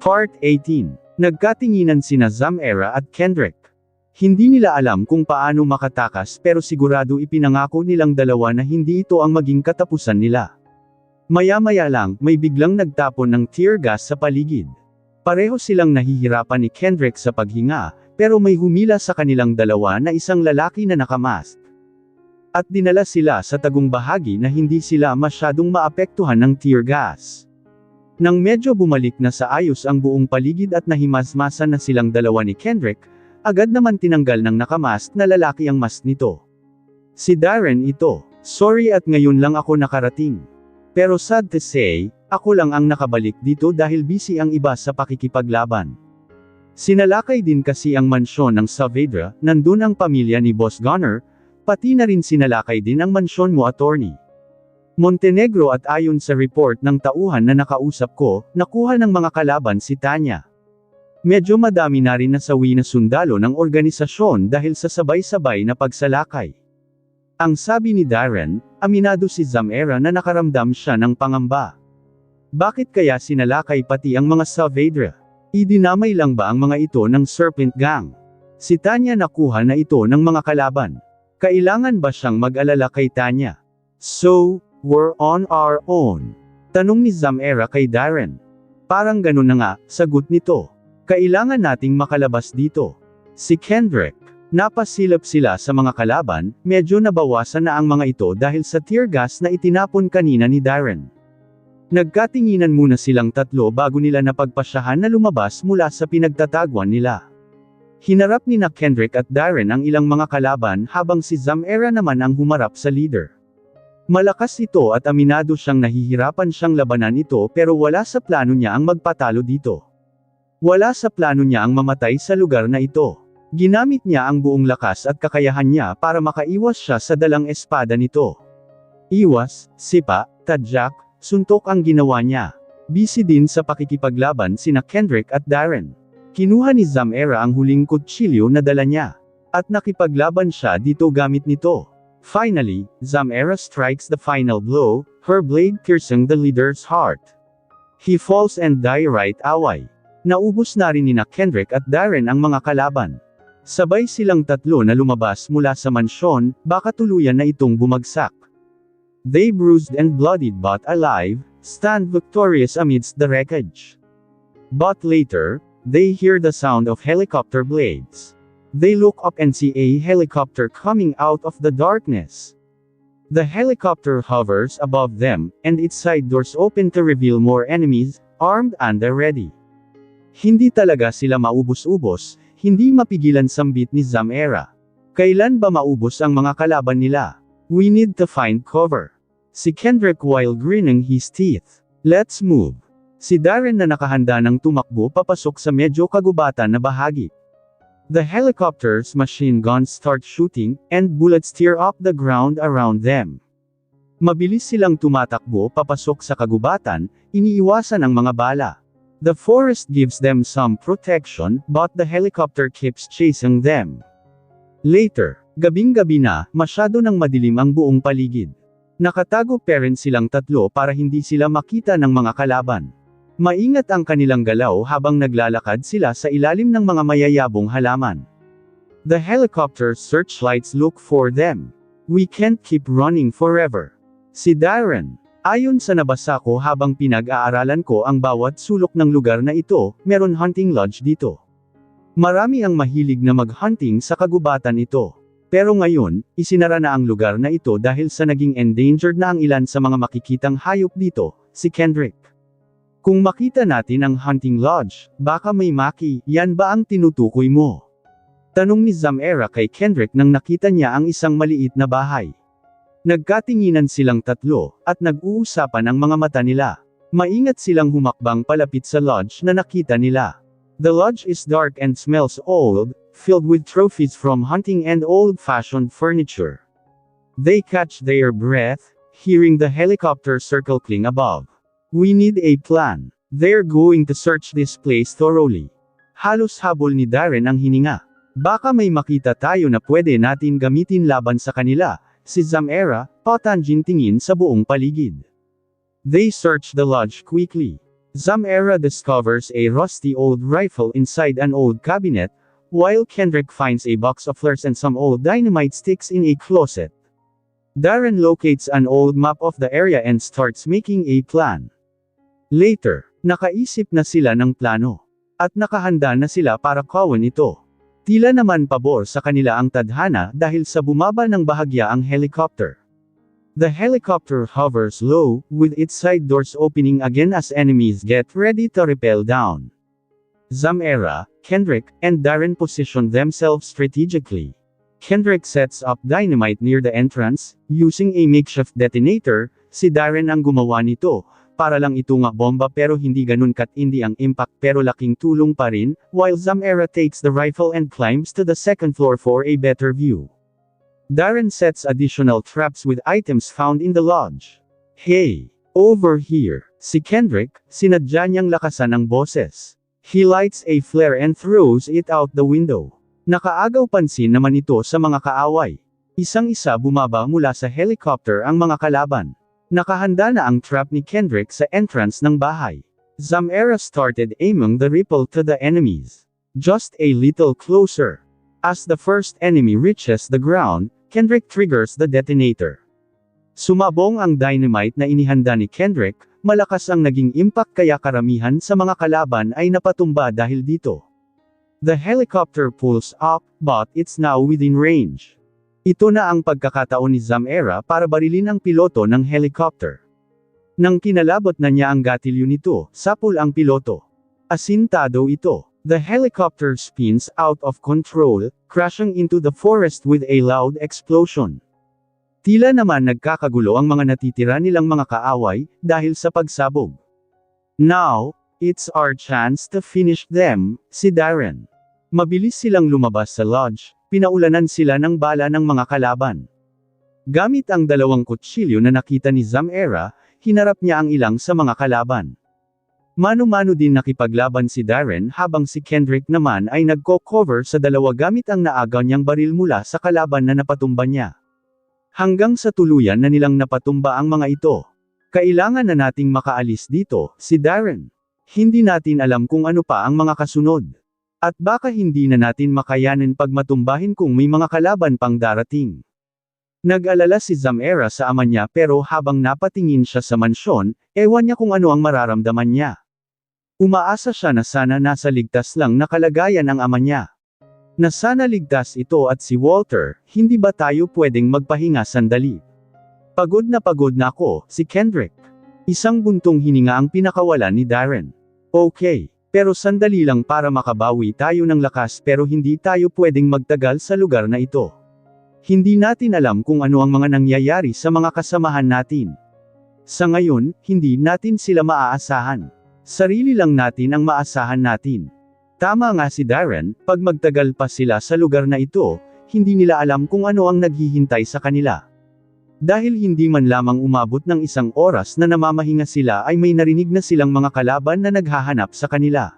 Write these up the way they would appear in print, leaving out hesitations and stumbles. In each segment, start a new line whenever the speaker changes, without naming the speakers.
Part 18. Nagkatinginan sina Zamera at Kendrick. Hindi nila alam kung paano makatakas pero sigurado ipinangako nilang dalawa na hindi ito ang maging katapusan nila. Maya-maya lang, may biglang nagtapon ng tear gas sa paligid. Pareho silang nahihirapan ni Kendrick sa paghinga, pero may humila sa kanilang dalawa na isang lalaki na nakamask. At dinala sila sa tagong bahagi na hindi sila masyadong maapektuhan ng tear gas. Nang medyo bumalik na sa ayos ang buong paligid at nahimasmasan na silang dalawa ni Kendrick, agad naman tinanggal ng nakamask na lalaki ang mask nito. Si Darren ito. Sorry at ngayon lang ako nakarating. Pero sad to say, ako lang ang nakabalik dito dahil busy ang iba sa pakikipaglaban. Sinalakay din kasi ang mansyon ng Saavedra, nandun ang pamilya ni Boss Gunner, pati na rin sinalakay din ang mansyon mo attorney. Montenegro at ayon sa report ng tauhan na nakausap ko, nakuha ng mga kalaban si Tanya. Medyo madami na rin nasawi na sundalo ng organisasyon dahil sa sabay-sabay na pagsalakay. Ang sabi ni Darren, aminado si Zamera na nakaramdam siya ng pangamba. Bakit kaya sinalakay pati ang mga Saavedra? Idinamay lang ba ang mga ito ng Serpent Gang? Si Tanya nakuha na ito ng mga kalaban. Kailangan ba siyang mag-alala kay Tanya? So, we're on our own. Tanong ni Zamera kay Darren. Parang ganun na nga, sagot nito. Kailangan nating makalabas dito. Si Kendrick. Napasilip sila sa mga kalaban, medyo nabawasan na ang mga ito dahil sa tear gas na itinapon kanina ni Darren. Nagkatinginan muna silang tatlo bago nila napagpasyahan na lumabas mula sa pinagtatagwan nila. Hinarap ni Kendrick at Darren ang ilang mga kalaban habang si Zamera naman ang humarap sa leader. Malakas ito at aminado siyang nahihirapan siyang labanan ito pero wala sa plano niya ang magpatalo dito. Wala sa plano niya ang mamatay sa lugar na ito. Ginamit niya ang buong lakas at kakayahan niya para makaiwas siya sa dalang espada nito. Iwas, sipa, tadyak, suntok ang ginawa niya. Busy din sa pakikipaglaban sina Kendrick at Darren. Kinuha ni Zamera ang huling kutsilyo na dala niya. At nakipaglaban siya dito gamit nito. Finally, Zamera strikes the final blow, her blade piercing the leader's heart. He falls and die right away. Naubos na rin ni Kendrick at Darren ang mga kalaban. Sabay silang tatlo na lumabas mula sa mansyon, baka tuluyan na itong bumagsak. They bruised and bloodied but alive, stand victorious amidst the wreckage. But later, they hear the sound of helicopter blades. They look up and see a helicopter coming out of the darkness. The helicopter hovers above them, and its side doors open to reveal more enemies, armed and ready. Hindi talaga sila maubos-ubos, hindi mapigilan sambit ni Zamera. Kailan ba maubos ang mga kalaban nila? We need to find cover. Si Kendrick while grinning his teeth. Let's move. Si Darren na nakahanda ng tumakbo papasok sa medyo kagubatan na bahagi. The helicopter's machine guns start shooting, and bullets tear up the ground around them. Mabilis silang tumatakbo papasok sa kagubatan, iniiwasan ang mga bala. The forest gives them some protection, but the helicopter keeps chasing them. Later, gabing-gabi na, masyado nang madilim ang buong paligid. Nakatago pa rin silang tatlo para hindi sila makita ng mga kalaban. Maingat ang kanilang galaw habang naglalakad sila sa ilalim ng mga mayayabong halaman. The helicopter's searchlights look for them. We can't keep running forever. Si Darren. Ayon sa nabasa ko habang pinag-aaralan ko ang bawat sulok ng lugar na ito, meron hunting lodge dito. Marami ang mahilig na mag-hunting sa kagubatan ito. Pero ngayon, isinara na ang lugar na ito dahil sa naging endangered na ang ilan sa mga makikitang hayop dito, si Kendrick. Kung makita natin ang hunting lodge, baka may maki, yan ba ang tinutukoy mo? Tanong ni Zamera kay Kendrick nang nakita niya ang isang maliit na bahay. Nagkatinginan silang tatlo, at nag-uusapan ang mga mata nila. Maingat silang humakbang palapit sa lodge na nakita nila. The lodge is dark and smells old, filled with trophies from hunting and old-fashioned furniture. They catch their breath, hearing the helicopter circling above. We need a plan. They're going to search this place thoroughly. Halos habol ni Darren ang hininga. Baka may makita tayo na pwede natin gamitin laban sa kanila. Si Zamera, patanging tingin sa buong paligid. They search the lodge quickly. Zamera discovers a rusty old rifle inside an old cabinet, while Kendrick finds a box of flares and some old dynamite sticks in a closet. Darren locates an old map of the area and starts making a plan. Later, nakaisip na sila ng plano. At nakahanda na sila para kawin ito. Tila naman pabor sa kanila ang tadhana dahil sa bumaba ng bahagya ang helicopter. The helicopter hovers low, with its side doors opening again as enemies get ready to rappel down. Zamera, Kendrick, and Darren position themselves strategically. Kendrick sets up dynamite near the entrance, using a makeshift detonator. Si Darren ang gumawa nito, para lang ito nga bomba pero hindi ganun katindi ang impact pero laking tulong pa rin, while Zamera takes the rifle and climbs to the second floor for a better view. Darren sets additional traps with items found in the lodge. Hey! Over here! Si Kendrick, sinadya niyang lakasan ang boses. He lights a flare and throws it out the window. Nakaagaw pansin naman ito sa mga kaaway. Isang-isa bumaba mula sa helicopter ang mga kalaban. Nakahanda na ang trap ni Kendrick sa entrance ng bahay. Zamera started aiming the rifle to the enemies. Just a little closer. As the first enemy reaches the ground, Kendrick triggers the detonator. Sumabong ang dynamite na inihanda ni Kendrick, malakas ang naging impact kaya karamihan sa mga kalaban ay napatumba dahil dito. The helicopter pulls up, but it's now within range. Ito na ang pagkakataon ni Zamera para barilin ang piloto ng helicopter. Nang kinalabot na niya ang gatilyo nito, sapul ang piloto. Asintado ito. The helicopter spins out of control, crashing into the forest with a loud explosion. Tila naman nagkakagulo ang mga natitira nilang mga kaaway, dahil sa pagsabog. Now, it's our chance to finish them, si Darren. Mabilis silang lumabas sa lodge, pinaulanan sila ng bala ng mga kalaban. Gamit ang dalawang kutsilyo na nakita ni Zamera, hinarap niya ang ilang sa mga kalaban. Mano-mano din nakipaglaban si Darren habang si Kendrick naman ay nagko-cover sa dalawa gamit ang naagaw niyang baril mula sa kalaban na napatumba niya. Hanggang sa tuluyan na nilang napatumba ang mga ito. Kailangan na nating makaalis dito, si Darren. Hindi natin alam kung ano pa ang mga kasunod. At baka hindi na natin makayanin pag matumbahin kung may mga kalaban pang darating. Nag-alala si Zamera sa ama niya pero habang napatingin siya sa mansyon, ewan niya kung ano ang mararamdaman niya. Umaasa siya na sana nasa ligtas lang na kalagayan ang ama niya. Na sana ligtas ito at si Walter, hindi ba tayo pwedeng magpahinga sandali? Pagod na ako, si Kendrick. Isang buntong hininga ang pinakawalan ni Darren. Okay. Pero sandali lang para makabawi tayo ng lakas pero hindi tayo pwedeng magtagal sa lugar na ito. Hindi natin alam kung ano ang mga nangyayari sa mga kasamahan natin. Sa ngayon, hindi natin sila maaasahan. Sarili lang natin ang maasahan natin. Tama nga si Darren, pag magtagal pa sila sa lugar na ito, hindi nila alam kung ano ang naghihintay sa kanila. Dahil hindi man lamang umabot ng isang oras na namamahinga sila ay may narinig na silang mga kalaban na naghahanap sa kanila.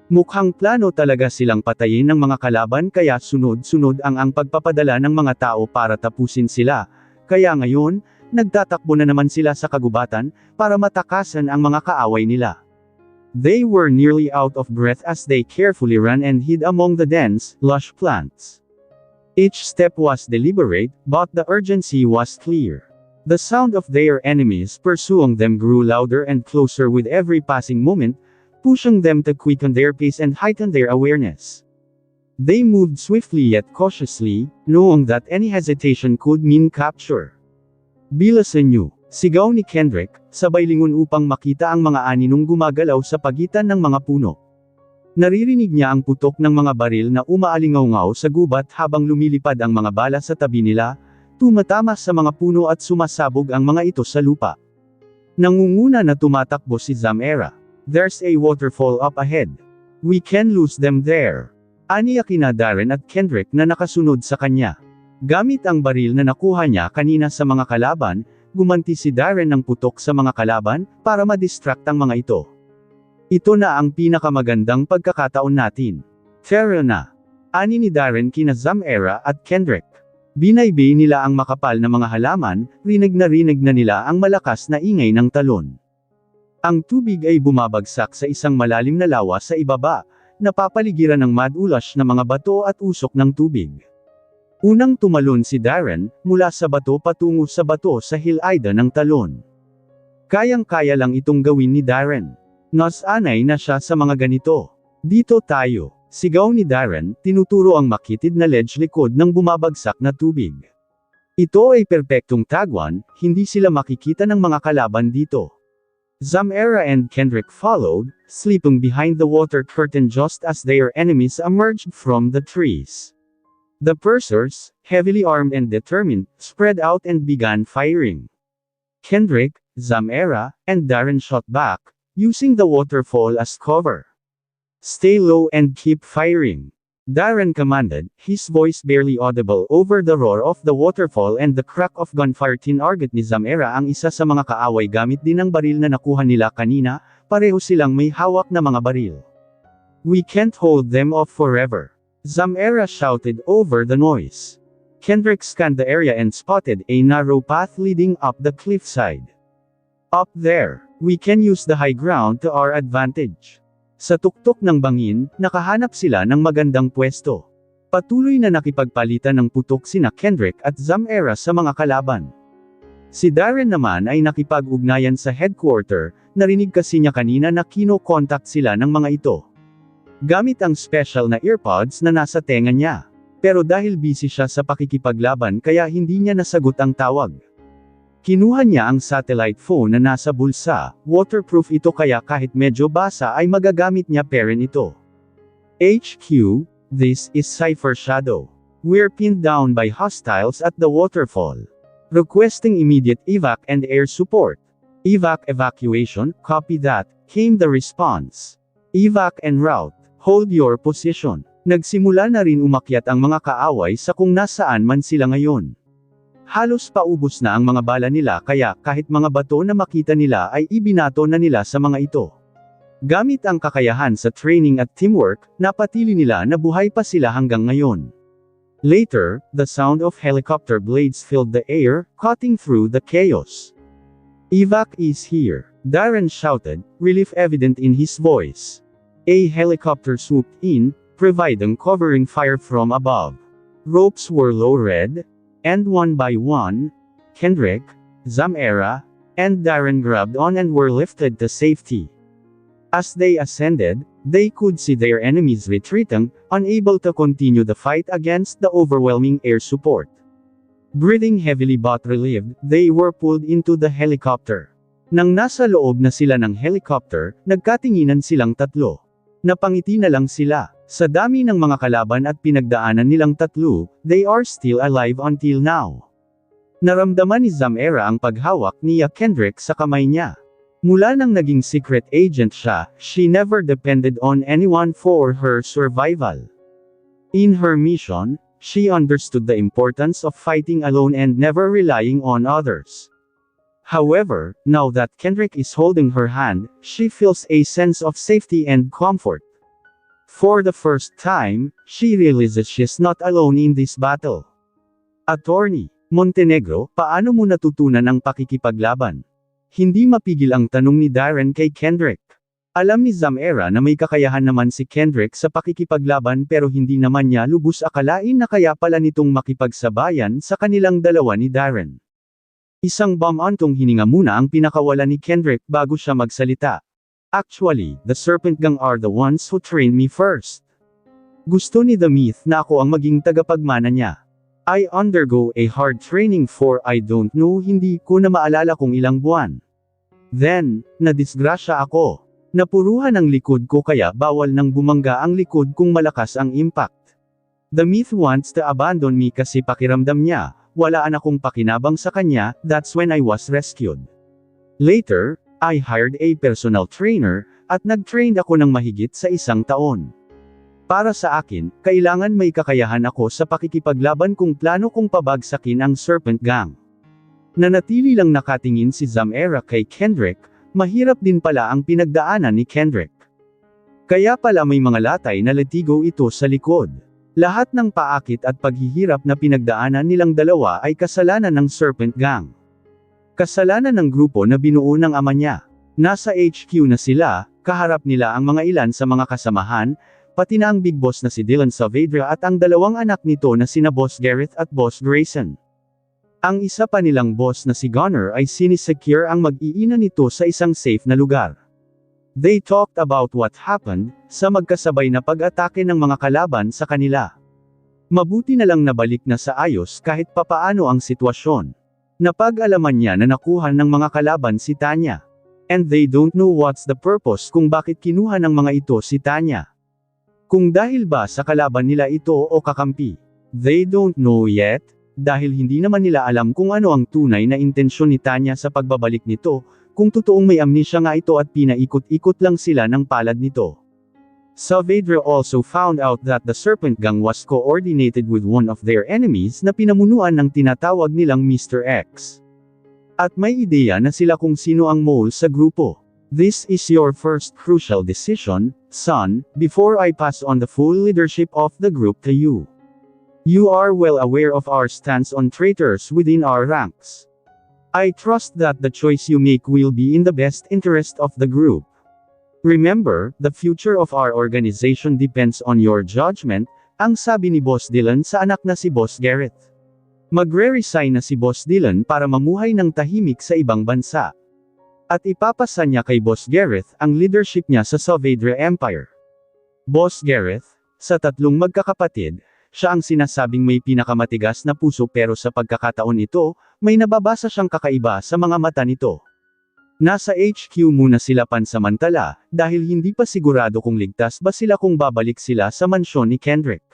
Mukhang plano talaga silang patayin ng mga kalaban kaya sunod-sunod ang pagpapadala ng mga tao para tapusin sila. Kaya ngayon, nagtatakbo na naman sila sa kagubatan, para matakasan ang mga kaaway nila. They were nearly out of breath as they carefully ran and hid among the dense, lush plants. Each step was deliberate, but the urgency was clear. The sound of their enemies pursuing them grew louder and closer with every passing moment, pushing them to quicken their pace and heighten their awareness. They moved swiftly yet cautiously, knowing that any hesitation could mean capture. Bilisan niyo, sigaw ni Kendrick, sabay lingon upang makita ang mga aninong gumagalaw sa pagitan ng mga puno. Naririnig niya ang putok ng mga baril na umaalingaw-ngaw sa gubat habang lumilipad ang mga bala sa tabi nila, tumatama sa mga puno at sumasabog ang mga ito sa lupa. Nangunguna na tumatakbo si Zamera. There's a waterfall up ahead. We can lose them there. Aniya kina Darren at Kendrick na nakasunod sa kanya. Gamit ang baril na nakuha niya kanina sa mga kalaban, gumanti si Darren ng putok sa mga kalaban, para ma-distract ang mga ito. Ito na ang pinakamagandang pagkakataon natin. Tara na. Ani ni Darren kina Zamera at Kendrick. Binaybay nila ang makapal na mga halaman, rinig na nila ang malakas na ingay ng talon. Ang tubig ay bumabagsak sa isang malalim na lawa sa ibaba, napapaligiran ng mad-ulash na mga bato at usok ng tubig. Unang tumalon si Darren, mula sa bato patungo sa bato sa Hilaida ng talon. Kayang-kaya lang itong gawin ni Darren. Nasanay na siya sa mga ganito. Dito tayo, sigaw ni Darren, tinuturo ang makitid na ledge likod ng bumabagsak na tubig. Ito ay perpektong tagwan, hindi sila makikita ng mga kalaban dito. Zamera and Kendrick followed, sleeping behind the water curtain just as their enemies emerged from the trees. The pursuers, heavily armed and determined, spread out and began firing. Kendrick, Zamera, and Darren shot back, using the waterfall as cover. Stay low and keep firing. Darren commanded, his voice barely audible over the roar of the waterfall and the crack of gunfire. Tinarget ni Zamera ang isa sa mga kaaway gamit din ang baril na nakuha nila kanina, pareho silang may hawak na mga baril. We can't hold them off forever. Zamera shouted over the noise. Kendrick scanned the area and spotted a narrow path leading up the cliffside. Up there, we can use the high ground to our advantage. Sa tuktok ng bangin, nakahanap sila ng magandang pwesto. Patuloy na nakipagpalitan ng putok sina Kendrick at Zamera sa mga kalaban. Si Darren naman ay nakipag-ugnayan sa headquarter, narinig kasi niya kanina na kino-contact sila ng mga ito. Gamit ang special na earpods na nasa tenga niya. Pero dahil busy siya sa pakikipaglaban kaya hindi niya nasagot ang tawag. Kinuha niya ang satellite phone na nasa bulsa, waterproof ito kaya kahit medyo basa ay magagamit niya pa rin ito. HQ, this is Cypher Shadow. We're pinned down by hostiles at the waterfall. Requesting immediate evac and air support. Evacuation, copy that, came the response. Evac en route. Hold your position. Nagsimula na rin umakyat ang mga kaaway sa kung nasaan man sila ngayon. Halos paubos na ang mga bala nila kaya kahit mga bato na makita nila ay ibinato na nila sa mga ito. Gamit ang kakayahan sa training at teamwork, napatili nila na buhay pa sila hanggang ngayon. Later, the sound of helicopter blades filled the air, cutting through the chaos. Evac is here, Darren shouted, relief evident in his voice. A helicopter swooped in, providing covering fire from above. Ropes were low-red, and one by one, Kendrick, Zamera, and Darren grabbed on and were lifted to safety. As they ascended, they could see their enemies retreating, unable to continue the fight against the overwhelming air support. Breathing heavily but relieved, they were pulled into the helicopter. Nang nasa loob na sila ng helicopter, nagkatinginan silang tatlo. Napangiti na lang sila. Sa dami ng mga kalaban at pinagdaanan nilang tatlo, they are still alive until now. Naramdaman ni Zamera ang paghawak ni Kendrick sa kamay niya. Mula nang naging secret agent siya, she never depended on anyone for her survival. In her mission, she understood the importance of fighting alone and never relying on others. However, now that Kendrick is holding her hand, she feels a sense of safety and comfort. For the first time, she realizes she's not alone in this battle. Attorney Montenegro, paano mo natutunan ang pakikipaglaban? Hindi mapigil ang tanong ni Darren kay Kendrick. Alam ni Zamera na may kakayahan naman si Kendrick sa pakikipaglaban pero hindi naman niya lubos akalain na kaya pala nitong makipagsabayan sa kanilang dalawa ni Darren. Isang bumantong hininga muna ang pinakawala ni Kendrick bago siya magsalita. Actually, the Serpent Gang are the ones who trained me first. Gusto ni The Myth na ako ang maging tagapagmana niya. I undergo a hard training for I don't know hindi ko na maalala kung ilang buwan. Then, nadisgrasya ako. Napuruhan ang likod ko kaya bawal nang bumangga ang likod kung malakas ang impact. The Myth wants to abandon me kasi pakiramdam niya, walaan akong pakinabang sa kanya, that's when I was rescued. Later, I hired a personal trainer, at nag-train ako ng mahigit sa 1 taon. Para sa akin, kailangan may kakayahan ako sa pakikipaglaban kung plano kong pabagsakin ang Serpent Gang. Nanatili lang nakatingin si Zamera kay Kendrick, mahirap din pala ang pinagdaanan ni Kendrick. Kaya pala may mga latay na latigo ito sa likod. Lahat ng paakit at paghihirap na pinagdaanan nilang dalawa ay kasalanan ng Serpent Gang. Kasalanan ng grupo na binuo ng ama niya. Nasa HQ na sila, kaharap nila ang mga ilan sa mga kasamahan, pati na ang big boss na si Dylan Saavedra at ang dalawang anak nito na sina Boss Gareth at Boss Grayson. Ang isa pa nilang boss na si Gunner ay sinisecure ang mag-iina nito sa isang safe na lugar. They talked about what happened, sa magkasabay na pag-atake ng mga kalaban sa kanila. Mabuti na lang nabalik na sa ayos kahit papaano ang sitwasyon. Napag-alaman niya na nakuha ng mga kalaban si Tanya. And they don't know what's the purpose kung bakit kinuha ng mga ito si Tanya. Kung dahil ba sa kalaban nila ito o kakampi. They don't know yet, dahil hindi naman nila alam kung ano ang tunay na intensyon ni Tanya sa pagbabalik nito, kung totoong may amnesia nga ito at pinaikot-ikot lang sila ng palad nito. Saavedra also found out that the Serpent Gang was coordinated with one of their enemies na pinamunuan ng tinatawag nilang Mr. X. At may ideya na sila kung sino ang mole sa grupo. This is your first crucial decision, son, before I pass on the full leadership of the group to you. You are well aware of our stance on traitors within our ranks. I trust that the choice you make will be in the best interest of the group. Remember, the future of our organization depends on your judgment, ang sabi ni Boss Dylan sa anak na si Boss Gareth. Magre-resign na si Boss Dylan para mamuhay ng tahimik sa ibang bansa. At ipapasa niya kay Boss Gareth ang leadership niya sa Saavedra Empire. Boss Gareth, sa tatlong magkakapatid, siya ang sinasabing may pinakamatigas na puso pero sa pagkakataon ito, may nababasa siyang kakaiba sa mga mata nito. Nasa HQ muna sila pansamantala, dahil hindi pa sigurado kung ligtas ba sila kung babalik sila sa mansyon ni Kendrick.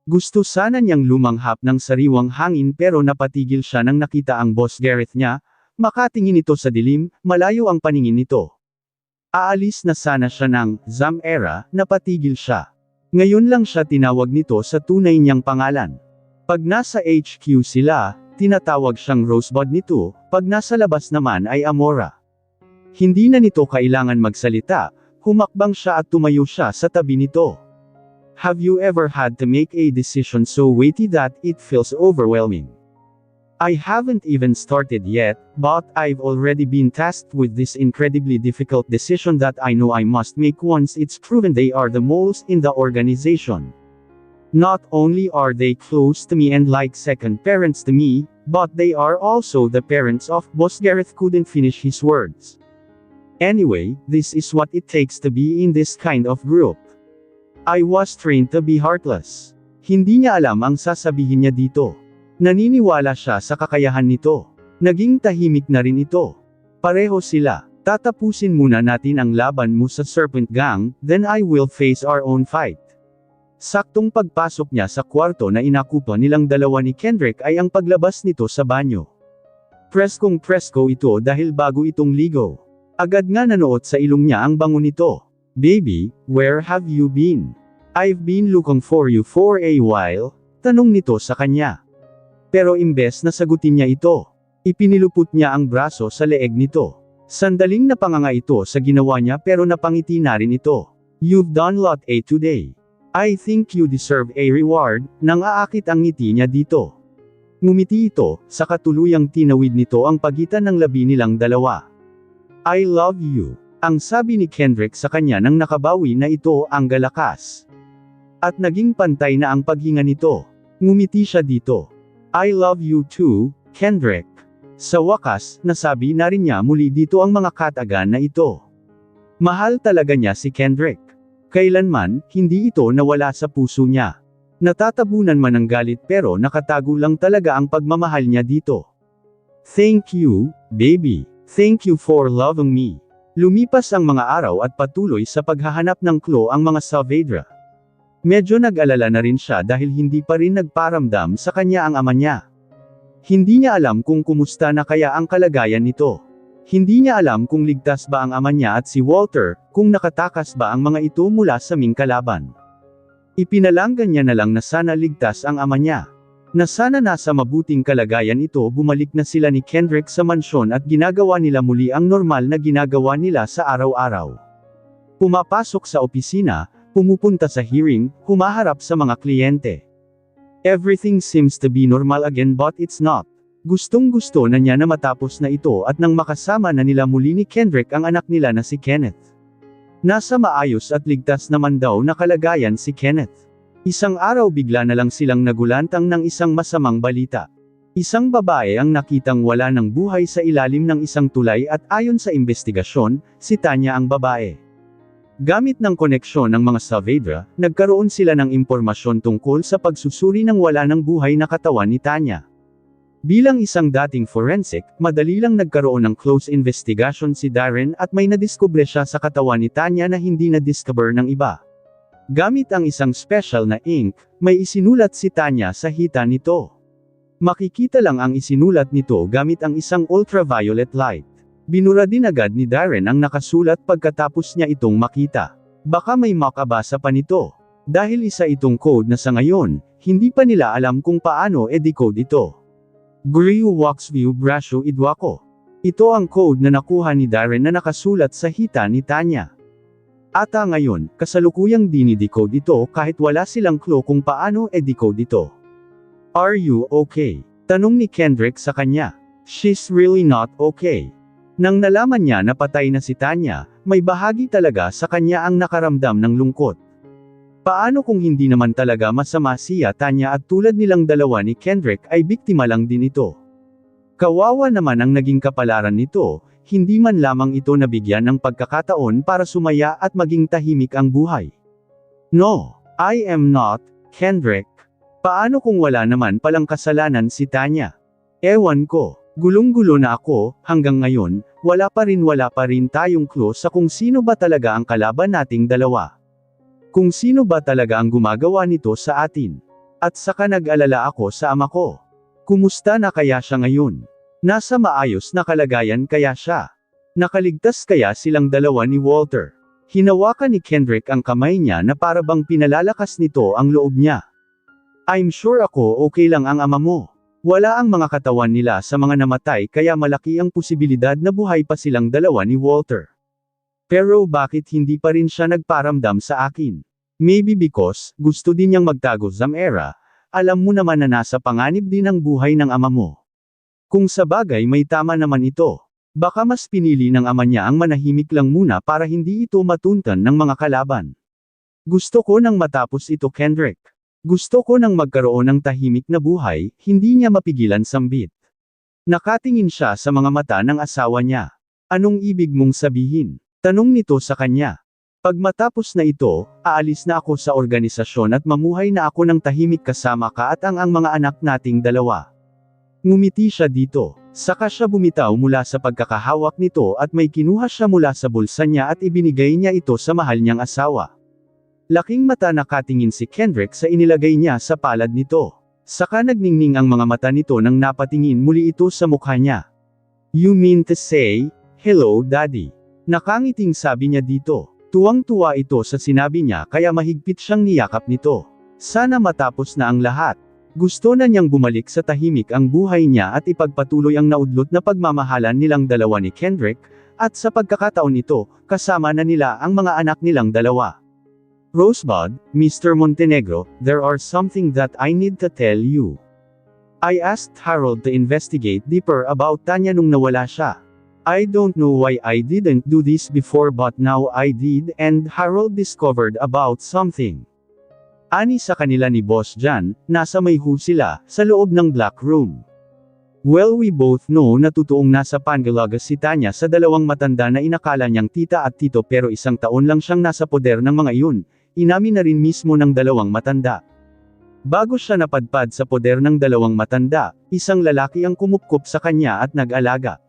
Gusto sana niyang lumanghap ng sariwang hangin pero napatigil siya nang nakita ang Boss Gareth niya, makatingin ito sa dilim, malayo ang paningin nito. Aalis na sana siya ng Zam Era, napatigil siya. Ngayon lang siya tinawag nito sa tunay niyang pangalan. Pag nasa HQ sila, tinatawag siyang Rosebud nito, pag nasa labas naman ay Amora. Hindi na nito kailangan magsalita, humakbang siya at tumayo siya sa tabi nito. Have you ever had to make a decision so weighty that it feels overwhelming? I haven't even started yet, but I've already been tasked with this incredibly difficult decision that I know I must make once it's proven they are the moles in the organization. Not only are they close to me and like second parents to me, but they are also the parents of Boss Gareth couldn't finish his words. Anyway, this is what it takes to be in this kind of group. I was trained to be heartless. Hindi niya alam ang sasabihin niya dito. Naniniwala siya sa kakayahan nito. Naging tahimik na rin ito. Pareho sila. Tatapusin muna natin ang laban mo sa Serpent Gang, then I will face our own fight. Saktong pagpasok niya sa kwarto na inakupa nilang dalawa ni Kendrick ay ang paglabas nito sa banyo. Preskong presko ito dahil bago itong ligo. Agad nga nanuot sa ilong niya ang bango nito. Baby, where have you been? I've been looking for you for a while, tanong nito sa kanya. Pero imbes na sagutin niya ito, ipinilupot niya ang braso sa leeg nito. Sandaling napanganga ito sa ginawa niya pero napangiti na rin ito. You've done lot A today. I think you deserve a reward, nang aakit ang ngiti niya dito. Ngumiti ito, sa katuluyang tinawid nito ang pagitan ng labi nilang dalawa. I love you. Ang sabi ni Kendrick sa kanya nang nakabawi na ito ang galakas. At naging pantay na ang paghinga nito. Ngumiti siya dito. I love you too, Kendrick. Sa wakas, nasabi na rin niya muli dito ang mga katagan na ito. Mahal talaga niya si Kendrick. Kailanman, hindi ito nawala sa puso niya. Natatabunan man ng galit pero nakatago lang talaga ang pagmamahal niya dito. Thank you, baby. Thank you for loving me. Lumipas ang mga araw at patuloy sa paghahanap ng clue ang mga Saavedra. Medyo nag-alala na rin siya dahil hindi pa rin nagparamdam sa kanya ang ama niya. Hindi niya alam kung kumusta na kaya ang kalagayan nito. Hindi niya alam kung ligtas ba ang ama niya at si Walter, kung nakatakas ba ang mga ito mula sa ming kalaban. Ipinalanggan niya na lang na sana ligtas ang ama niya. Na sana nasa mabuting kalagayan ito bumalik na sila ni Kendrick sa mansyon at ginagawa nila muli ang normal na ginagawa nila sa araw-araw. Pumapasok sa opisina, pumupunta sa hearing, humaharap sa mga kliyente. Everything seems to be normal again but it's not. Gustong-gusto na niya na matapos na ito at nang makasama na nila muli ni Kendrick ang anak nila na si Kenneth. Nasa maayos at ligtas naman daw na kalagayan si Kenneth. Isang araw bigla na lang silang nagulantang ng isang masamang balita. Isang babae ang nakitang wala ng buhay sa ilalim ng isang tulay at ayon sa investigasyon, si Tanya ang babae. Gamit ng koneksyon ng mga Saavedra, nagkaroon sila ng impormasyon tungkol sa pagsusuri ng wala ng buhay na katawan ni Tanya. Bilang isang dating forensic, madali lang nagkaroon ng close investigation si Darren at may nadiskubre siya sa katawan ni Tanya na hindi na-discover ng iba. Gamit ang isang special na ink, may isinulat si Tanya sa hita nito. Makikita lang ang isinulat nito gamit ang isang ultraviolet light. Binura din agad ni Darren ang nakasulat pagkatapos niya itong makita. Baka may makabasa pa nito. Dahil isa itong code na sa ngayon, hindi pa nila alam kung paano i-decode ito. Griu Waxview Brasho Idwako. Ito ang code na nakuha ni Darren na nakasulat sa hita ni Tanya. Ata ngayon, kasalukuyang dinidecode ito kahit wala silang clue kung paano i-decode ito. Are you okay? Tanong ni Kendrick sa kanya. She's really not okay. Nang nalaman niya na patay na si Tanya, may bahagi talaga sa kanya ang nakaramdam ng lungkot. Paano kung hindi naman talaga masama siya Tanya at tulad nilang dalawa ni Kendrick ay biktima lang din ito? Kawawa naman ang naging kapalaran nito, hindi man lamang ito nabigyan ng pagkakataon para sumaya at maging tahimik ang buhay. No, I am not, Kendrick. Paano kung wala naman palang kasalanan si Tanya? Ewan ko, gulong-gulo na ako, hanggang ngayon, wala pa rin tayong clue sa kung sino ba talaga ang kalaban nating dalawa. Kung sino ba talaga ang gumagawa nito sa atin. At saka nag-alala ako sa ama ko. Kumusta na kaya siya ngayon? Nasa maayos na kalagayan kaya siya? Nakaligtas kaya silang dalawa ni Walter? Hinawakan ni Kendrick ang kamay niya na para bang pinalalakas nito ang loob niya. I'm sure ako okay lang ang ama mo. Wala ang mga katawan nila sa mga namatay kaya malaki ang posibilidad na buhay pa silang dalawa ni Walter. Pero bakit hindi pa rin siya nagparamdam sa akin? Maybe because, gusto din niyang magtago Zamera, alam mo naman na nasa panganib din ang buhay ng ama mo. Kung sa bagay may tama naman ito. Baka mas pinili ng ama niya ang manahimik lang muna para hindi ito matuntan ng mga kalaban. Gusto ko nang matapos ito Kendrick. Gusto ko nang magkaroon ng tahimik na buhay, hindi niya mapigilan sambit. Nakatingin siya sa mga mata ng asawa niya. Anong ibig mong sabihin? Tanong nito sa kanya. Pag matapos na ito, aalis na ako sa organisasyon at mamuhay na ako ng tahimik kasama ka at ang mga anak nating dalawa. Ngumiti siya dito. Saka siya bumitaw mula sa pagkakahawak nito at may kinuha siya mula sa bulsa niya at ibinigay niya ito sa mahal niyang asawa. Laking mata nakatingin si Kendrick sa inilagay niya sa palad nito. Saka nagningning ang mga mata nito nang napatingin muli ito sa mukha niya. You mean to say, hello daddy? Nakangiting sabi niya dito. Tuwang-tuwa ito sa sinabi niya kaya mahigpit siyang niyakap nito. Sana matapos na ang lahat. Gusto na niyang bumalik sa tahimik ang buhay niya at ipagpatuloy ang naudlot na pagmamahalan nilang dalawa ni Kendrick, at sa pagkakataon nito, kasama na nila ang mga anak nilang dalawa. Rosebud, Mr. Montenegro, there are something that I need to tell you. I asked Harold to investigate deeper about Tanya nung nawala siya. I don't know why I didn't do this before but now I did and Harold discovered about something. Ani sa kanila ni Boss Jan, nasa may sila, sa loob ng Black Room. Well we both know na totoong nasa Pangalaga si Tanya sa dalawang matanda na inakala niyang tita at tito pero isang taon lang siyang nasa poder ng mga iyon, inamin na rin mismo ng dalawang matanda. Bago siya napadpad sa poder ng dalawang matanda, isang lalaki ang kumupkup sa kanya at nag-alaga.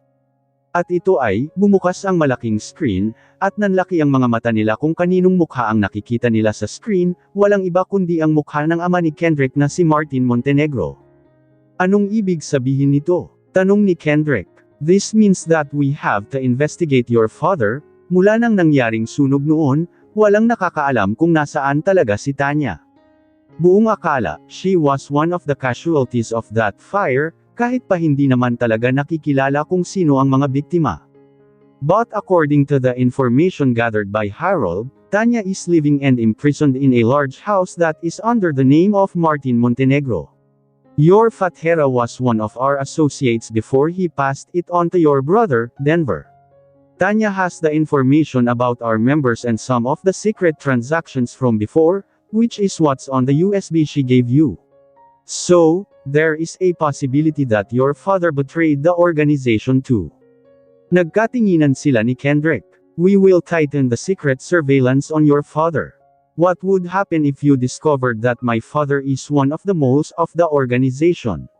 At ito ay, bumukas ang malaking screen, at nanlaki ang mga mata nila kung kaninong mukha ang nakikita nila sa screen, walang iba kundi ang mukha ng ama ni Kendrick na si Martin Montenegro. Anong ibig sabihin nito? Tanong ni Kendrick. This means that we have to investigate your father. Mula nang nangyaring sunog noon, walang nakakaalam kung nasaan talaga si Tanya. Buong akala, she was one of the casualties of that fire, kahit pa hindi naman talaga nakikilala kung sino ang mga biktima. But according to the information gathered by Harold, Tanya is living and imprisoned in a large house that is under the name of Martin Montenegro. Your Fathera was one of our associates before he passed it on to your brother, Denver. Tanya has the information about our members and some of the secret transactions from before, which is what's on the USB she gave you. So, there is a possibility that your father betrayed the organization too. Nagkatinginan sila ni Kendrick. We will tighten the secret surveillance on your father. What would happen if you discovered that my father is one of the moles of the organization?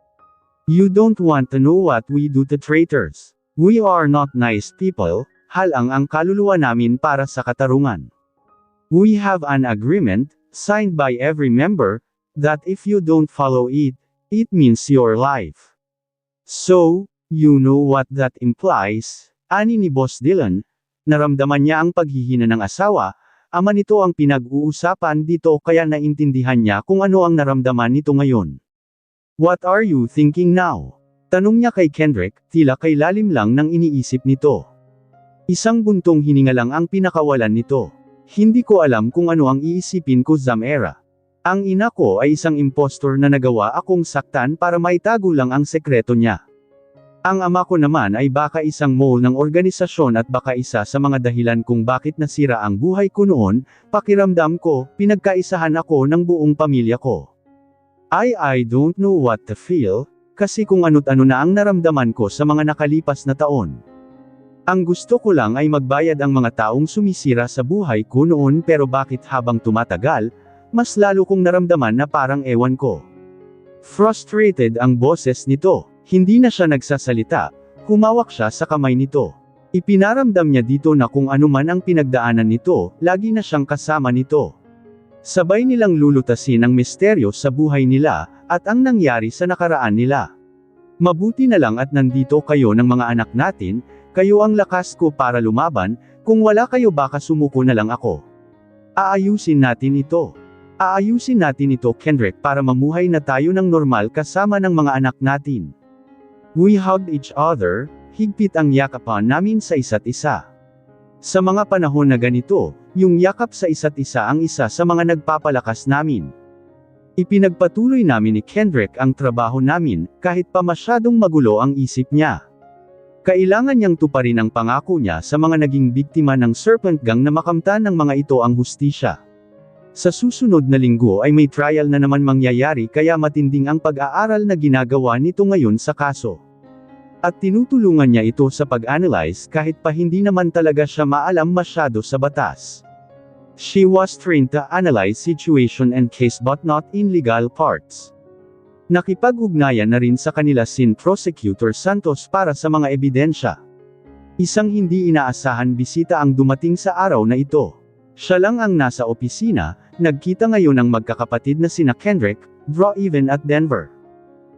You don't want to know what we do to traitors. We are not nice people, halang ang kaluluwa namin para sa katarungan. We have an agreement, signed by every member, that if you don't follow it, it means your life. So, you know what that implies, ani ni Boss Dylan. Naramdaman niya ang paghihina ng asawa, ama nito ang pinag-uusapan dito kaya naintindihan niya kung ano ang naramdaman nito ngayon. What are you thinking now? Tanong niya kay Kendrick, tila kay lalim lang ng iniisip nito. Isang buntong hininga lang ang pinakawalan nito. Hindi ko alam kung ano ang iisipin ko Zamera. Ang ina ko ay isang impostor na nagawa akong saktan para maitago lang ang sekreto niya. Ang ama ko naman ay baka isang mole ng organisasyon at baka isa sa mga dahilan kung bakit nasira ang buhay ko noon, pakiramdam ko, pinagkaisahan ako ng buong pamilya ko. I don't know what to feel, kasi kung ano't ano na ang naramdaman ko sa mga nakalipas na taon. Ang gusto ko lang ay magbayad ang mga taong sumisira sa buhay ko noon pero bakit habang tumatagal, mas lalo kong naramdaman na parang ewan ko. Frustrated ang boses nito, hindi na siya nagsasalita, humawak siya sa kamay nito. Ipinaramdam niya dito na kung ano man ang pinagdaanan nito, lagi na siyang kasama nito. Sabay nilang lulutasin ang misteryo sa buhay nila, at ang nangyari sa nakaraan nila. Mabuti na lang at nandito kayo ng mga anak natin, kayo ang lakas ko para lumaban, kung wala kayo baka sumuko na lang ako. Aayusin natin ito. Aayusin natin ito Kendrick para mamuhay na tayo ng normal kasama ng mga anak natin. We hugged each other, higpit ang yakapan namin sa isa't isa. Sa mga panahon na ganito, yung yakap sa isa't isa ang isa sa mga nagpapalakas namin. Ipinagpatuloy namin ni Kendrick ang trabaho namin, kahit pa masyadong magulo ang isip niya. Kailangan niyang tuparin ang pangako niya sa mga naging biktima ng Serpent Gang na makamtan ng mga ito ang hustisya. Sa susunod na linggo ay may trial na naman mangyayari kaya matinding ang pag-aaral na ginagawa nito ngayon sa kaso. At tinutulungan niya ito sa pag-analyze kahit pa hindi naman talaga siya maalam masyado sa batas. She was trained to analyze situation and case but not in legal parts. Nakipag-ugnayan na rin sa kanila sin Prosecutor Santos para sa mga ebidensya. Isang hindi inaasahan bisita ang dumating sa araw na ito. Siya lang ang nasa opisina, nagkita ngayon ang magkakapatid na sina Kendrick, Drew Even at Denver.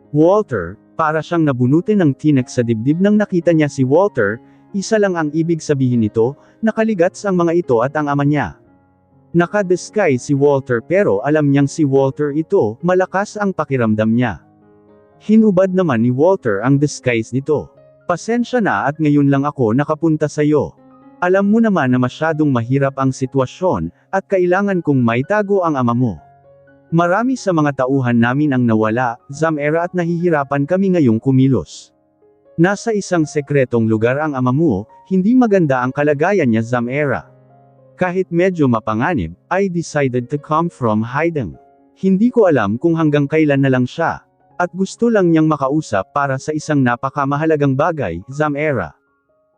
Walter, para siyang nabunutin ng tinek sa dibdib nang nakita niya si Walter, isa lang ang ibig sabihin nito, nakaligats ang mga ito at ang ama niya. Naka-disguise si Walter pero alam niyang si Walter ito, malakas ang pakiramdam niya. Hinubad naman ni Walter ang disguise nito. Pasensya na at ngayon lang ako nakapunta sa'yo. Alam mo naman na masyadong mahirap ang sitwasyon, at kailangan kong maitago ang ama mo. Marami sa mga tauhan namin ang nawala, Zamera at nahihirapan kami ngayong kumilos. Nasa isang sekretong lugar ang ama mo, hindi maganda ang kalagayan niya Zamera. Kahit medyo mapanganib, I decided to come from hiding. Hindi ko alam kung hanggang kailan na lang siya. At gusto lang niyang makausap para sa isang napakamahalagang bagay, Zamera.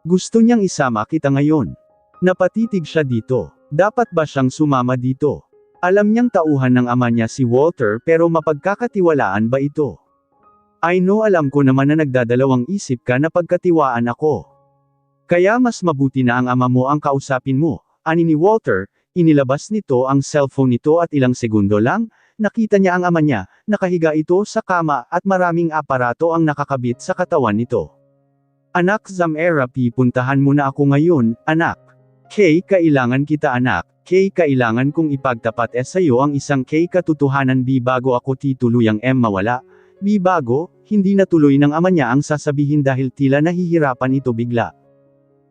Gusto niyang isama kita ngayon. Napatitig siya dito. Dapat ba siyang sumama dito? Alam niyang tauhan ng ama niya si Walter pero mapagkakatiwalaan ba ito? I know alam ko naman na nagdadalawang isip ka na pagkatiwaan ako. Kaya mas mabuti na ang ama mo ang kausapin mo. Ani ni Walter, inilabas nito ang cellphone nito at ilang segundo lang, nakita niya ang ama niya, nakahiga ito sa kama at maraming aparato ang nakakabit sa katawan nito. Anak Zamera puntahan mo na ako ngayon, anak. Kay kailangan kita anak, kay kailangan kong ipagtapat sa iyo ang isang kay katotohanan bago ako tituluyang mawala, bago, hindi natuloy ng ama niya ang sasabihin dahil tila nahihirapan ito bigla.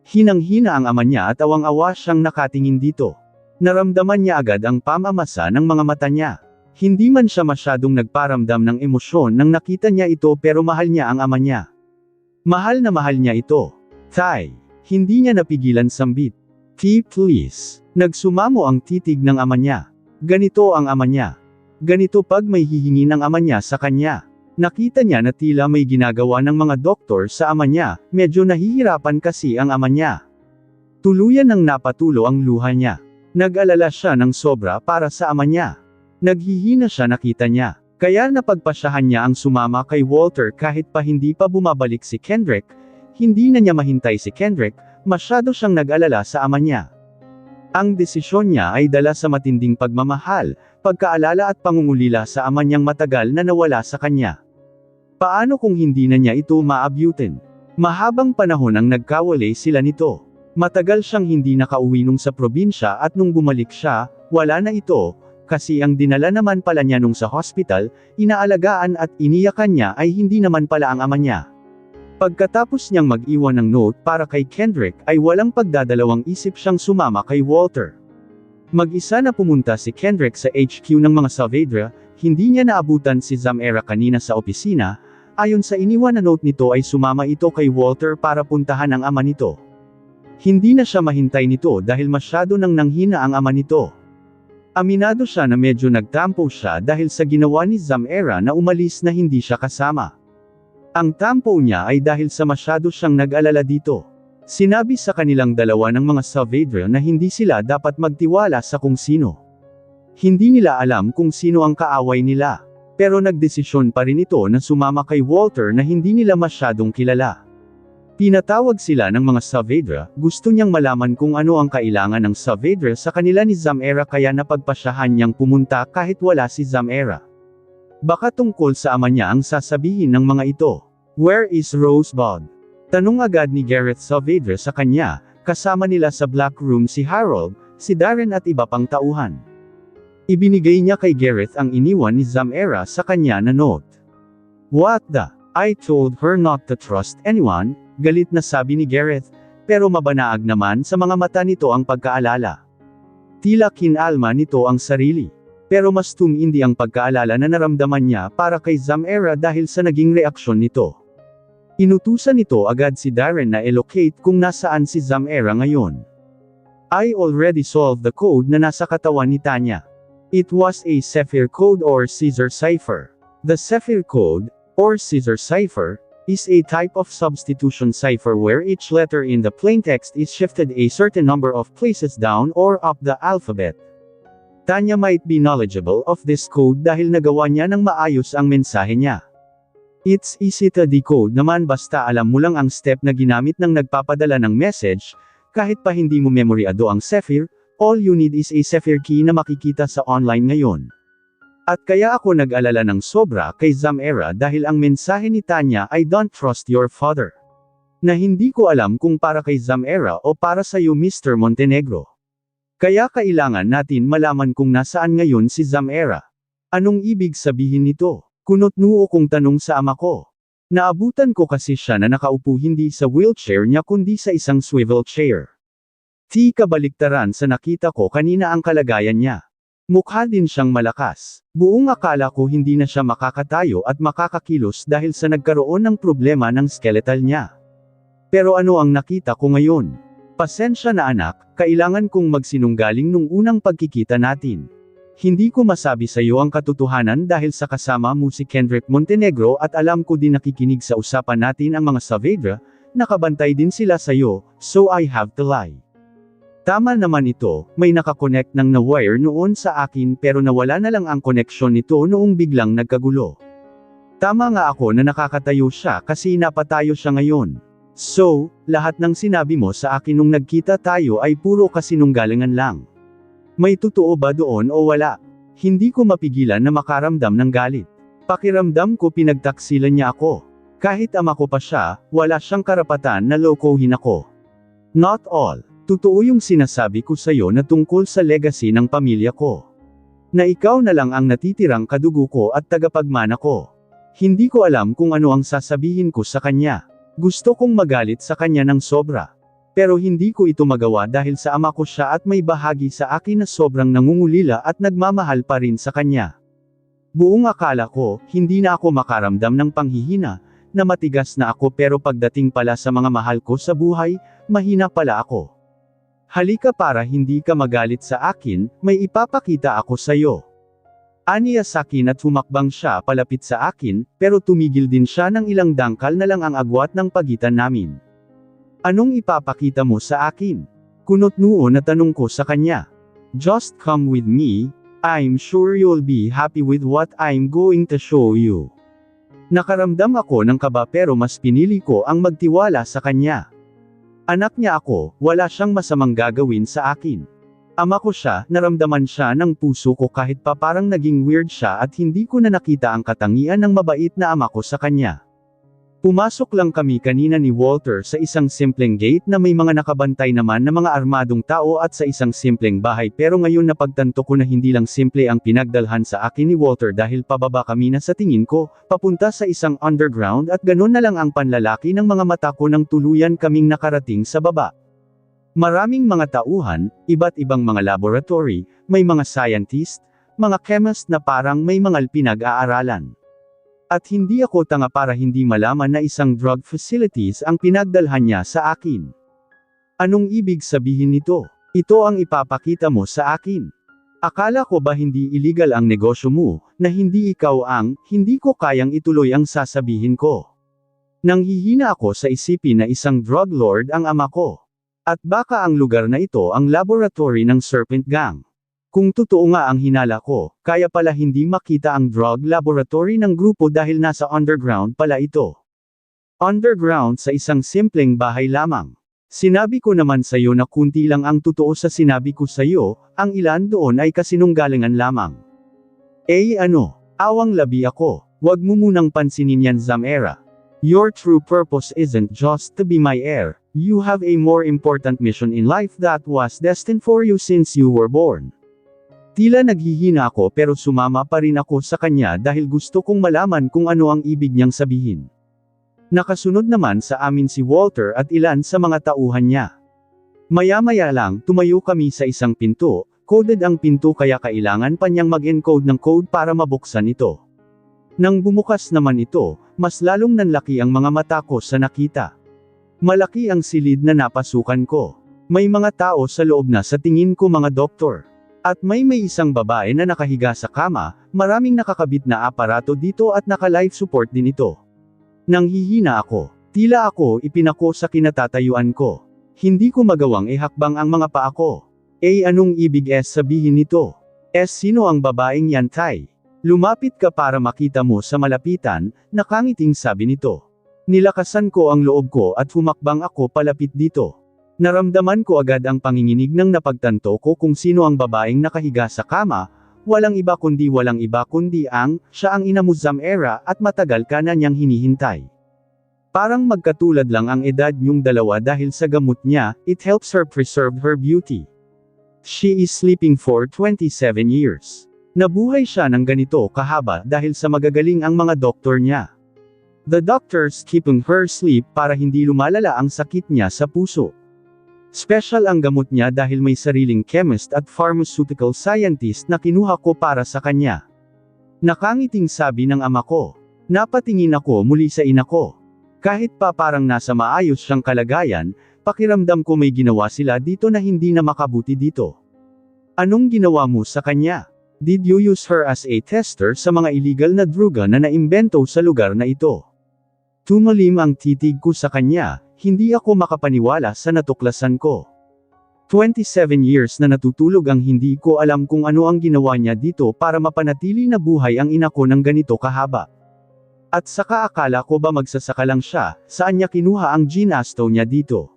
Hinang-hina ang ama niya at awang-awa siyang nakatingin dito. Naramdaman niya agad ang pamamasa ng mga mata niya. Hindi man siya masyadong nagparamdam ng emosyon nang nakita niya ito pero mahal niya ang ama niya. Mahal na mahal niya ito. Tay. Hindi niya napigilan sambit. T please. Nagsumamo ang titig ng ama niya. Ganito ang ama niya. Ganito pag may hihingi ng ama niya sa kanya. Nakita niya na tila may ginagawa ng mga doktor sa ama niya, medyo nahihirapan kasi ang ama niya. Tuluyan nang napatulo ang luha niya. Nag-alala siya ng sobra para sa ama niya. Naghihina siya nakita niya. Kaya napagpasyahan niya ang sumama kay Walter kahit pa hindi pa bumabalik si Kendrick. Hindi na niya mahintay si Kendrick, masyado siyang nag-alala sa ama niya. Ang desisyon niya ay dala sa matinding pagmamahal, pagkaalala at pangungulila sa ama niyang matagal na nawala sa kanya. Paano kung hindi na niya ito maabutin? Mahabang panahon ang nagkawalay sila nito. Matagal siyang hindi nakauwi nung sa probinsya at nung bumalik siya, wala na ito. Kasi ang dinala naman pala niya nung sa hospital, inaalagaan at iniyakan niya ay hindi naman pala ang ama niya. Pagkatapos niyang mag-iwan ng note para kay Kendrick ay walang pagdadalawang isip siyang sumama kay Walter. Mag-isa na pumunta si Kendrick sa HQ ng mga Saavedra, hindi niya naabutan si Zamera kanina sa opisina, ayon sa iniwan na note nito ay sumama ito kay Walter para puntahan ang ama nito. Hindi na siya mahintay nito dahil masyado nang nanghina ang ama nito. Aminado siya na medyo nagtampo siya dahil sa ginawa ni Zamera na umalis na hindi siya kasama. Ang tampo niya ay dahil sa masyado siyang nag-alala dito. Sinabi sa kanilang dalawa ng mga Saavedra na hindi sila dapat magtiwala sa kung sino. Hindi nila alam kung sino ang kaaway nila. Pero nagdesisyon pa rin ito na sumama kay Walter na hindi nila masyadong kilala. Pinatawag sila ng mga Saavedra, gusto niyang malaman kung ano ang kailangan ng Saavedra sa kanila ni Zamera kaya napagpasyahan niyang pumunta kahit wala si Zamera. Baka tungkol sa ama niya ang sasabihin ng mga ito. Where is Rosebud? Tanong agad ni Gareth Saavedra sa kanya, kasama nila sa Black Room si Harold, si Darren at iba pang tauhan. Ibinigay niya kay Gareth ang iniwan ni Zamera sa kanya na note. What the? I told her not to trust anyone. Galit na sabi ni Gareth, pero mabanaag naman sa mga mata nito ang pagkaalala. Tila kinalma nito ang sarili. Pero mas tumindi ang pagkaalala na naramdaman niya para kay Zamera dahil sa naging reaksyon nito. Inutusan nito agad si Darren na elocate kung nasaan si Zamera ngayon. I already solved the code na nasa katawan ni Tanya. It was a Sephir code or Caesar cipher. The Sephir code, or Caesar cipher, is a type of substitution cipher where each letter in the plaintext is shifted a certain number of places down or up the alphabet. Tanya might be knowledgeable of this code dahil nagawa niya ng maayos ang mensahe niya. It's easy to decode naman basta alam mo lang ang step na ginamit ng nagpapadala ng message, kahit pa hindi mo memoryado ang Sephir, all you need is a Sephir key na makikita sa online ngayon. At kaya ako nag-alala ng sobra kay Zamera dahil ang mensahe ni Tanya ay don't trust your father. Na hindi ko alam kung para kay Zamera o para sa iyo Mr. Montenegro. Kaya kailangan natin malaman kung nasaan ngayon si Zamera. Anong ibig sabihin nito? Kunot-noo kong tanong sa ama ko. Naabutan ko kasi siya na nakaupo hindi sa wheelchair niya kundi sa isang swivel chair. Kabaliktaran sa nakita ko kanina ang kalagayan niya. Mukha din siyang malakas. Buong akala ko hindi na siya makakatayo at makakakilos dahil sa nagkaroon ng problema ng skeletal niya. Pero ano ang nakita ko ngayon? Pasensya na anak, kailangan kong magsinunggaling nung unang pagkikita natin. Hindi ko masabi sa iyo ang katotohanan dahil sa kasama mo si Kendrick Montenegro at alam ko din nakikinig sa usapan natin ang mga Saavedra, nakabantay din sila sa iyo, so I have to lie. Tama naman ito, may nakakonect ng na-wire noon sa akin pero nawala na lang ang koneksyon nito noong biglang nagkagulo. Tama nga ako na nakakatayo siya kasi napatayo siya ngayon. So, lahat ng sinabi mo sa akin nung nagkita tayo ay puro kasinunggalingan lang. May totoo ba doon o wala? Hindi ko mapigilan na makaramdam ng galit. Pakiramdam ko pinagtaksilan niya ako. Kahit ama ko pa siya, wala siyang karapatan na lokohin ako. Not all. Totoo yung sinasabi ko sa'yo na tungkol sa legacy ng pamilya ko. Na ikaw na lang ang natitirang kadugo ko at tagapagmana ko. Hindi ko alam kung ano ang sasabihin ko sa kanya. Gusto kong magalit sa kanya ng sobra. Pero hindi ko ito magawa dahil sa ama ko siya at may bahagi sa akin na sobrang nangungulila at nagmamahal pa rin sa kanya. Buong akala ko, hindi na ako makaramdam ng panghihina, na matigas na ako pero pagdating pala sa mga mahal ko sa buhay, mahina pala ako. Halika para hindi ka magalit sa akin, may ipapakita ako sa'yo. Aniya sakin at humakbang siya palapit sa akin, pero tumigil din siya ng ilang dangkal na lang ang agwat ng pagitan namin. Anong ipapakita mo sa akin? Kunot noo na tanong ko sa kanya. Just come with me, I'm sure you'll be happy with what I'm going to show you. Nakaramdam ako ng kaba pero mas pinili ko ang magtiwala sa kanya. Anak niya ako, wala siyang masamang gagawin sa akin. Ama ko siya, naramdaman siya ng puso ko kahit pa parang naging weird siya at hindi ko na nakita ang katangian ng mabait na ama ko sa kanya. Pumasok lang kami kanina ni Walter sa isang simpleng gate na may mga nakabantay naman na mga armadong tao at sa isang simpleng bahay pero ngayon napagtanto ko na hindi lang simple ang pinagdalhan sa akin ni Walter dahil pababa kami na sa tingin ko, papunta sa isang underground at ganun na lang ang panlalaki ng mga mata ko nang tuluyan kaming nakarating sa baba. Maraming mga tauhan, iba't ibang mga laboratory, may mga scientist, mga chemist na parang may mga pinag-aaralan. At hindi ako tanga para hindi malaman na isang drug facilities ang pinagdalhan niya sa akin. Anong ibig sabihin nito? Ito ang ipapakita mo sa akin. Akala ko ba hindi illegal ang negosyo mo, na hindi ikaw ang, hindi ko kayang ituloy ang sasabihin ko. Nanghihina ako sa isipin na isang drug lord ang ama ko. At baka ang lugar na ito ang laboratory ng Serpent Gang. Kung totoo nga ang hinala ko, kaya pala hindi makita ang drug laboratory ng grupo dahil nasa underground pala ito. Underground sa isang simpleng bahay lamang. Sinabi ko naman sa'yo na kunti lang ang totoo sa sinabi ko sa'yo, ang ilan doon ay kasinunggalingan lamang. Awang labi ako, wag mo munang pansinin yan Zamera. Your true purpose isn't just to be my heir, you have a more important mission in life that was destined for you since you were born. Tila naghihina ako pero sumama pa rin ako sa kanya dahil gusto kong malaman kung ano ang ibig niyang sabihin. Nakasunod naman sa amin si Walter at ilan sa mga tauhan niya. Maya-maya lang, tumayo kami sa isang pinto, coded ang pinto kaya kailangan pa niyang mag-encode ng code para mabuksan ito. Nang bumukas naman ito, mas lalong nanlaki ang mga mata ko sa nakita. Malaki ang silid na napasukan ko. May mga tao sa loob na sa tingin ko mga doktor. At may isang babae na nakahiga sa kama, maraming nakakabit na aparato dito at naka-life support din ito. Nanghihina ako. Tila ako ipinako sa kinatatayuan ko. Hindi ko magawang ihakbang ang mga paa ko. Anong ibig sabihin nito? Sino ang babaeng yan tay? Lumapit ka para makita mo sa malapitan, nakangiting sabi nito. Nilakasan ko ang loob ko at humakbang ako palapit dito. Naramdaman ko agad ang panginginig ng napagtanto ko kung sino ang babaeng nakahiga sa kama, walang iba kundi siya ang ina mo Zamera at matagal ka na niyang hinihintay. Parang magkatulad lang ang edad niyong dalawa dahil sa gamot niya, it helps her preserve her beauty. She is sleeping for 27 years. Nabuhay siya ng ganito kahaba dahil sa magagaling ang mga doktor niya. The doctors keeping her sleep para hindi lumalala ang sakit niya sa puso. Special ang gamot niya dahil may sariling chemist at pharmaceutical scientist na kinuha ko para sa kanya. Nakangiting sabi ng ama ko. Napatingin ako muli sa ina ko. Kahit pa parang nasa maayos siyang kalagayan, pakiramdam ko may ginawa sila dito na hindi na makabuti dito. Anong ginawa mo sa kanya? Did you use her as a tester sa mga illegal na druga na naimbento sa lugar na ito? Tumalim ang titig ko sa kanya. Hindi ako makapaniwala sa natuklasan ko. 27 years na natutulog ang hindi ko alam kung ano ang ginawa niya dito para mapanatili na buhay ang ina ko ng ganito kahaba. At saka akala ko ba magsasaka lang siya, saan niya kinuha ang ginasto niya dito?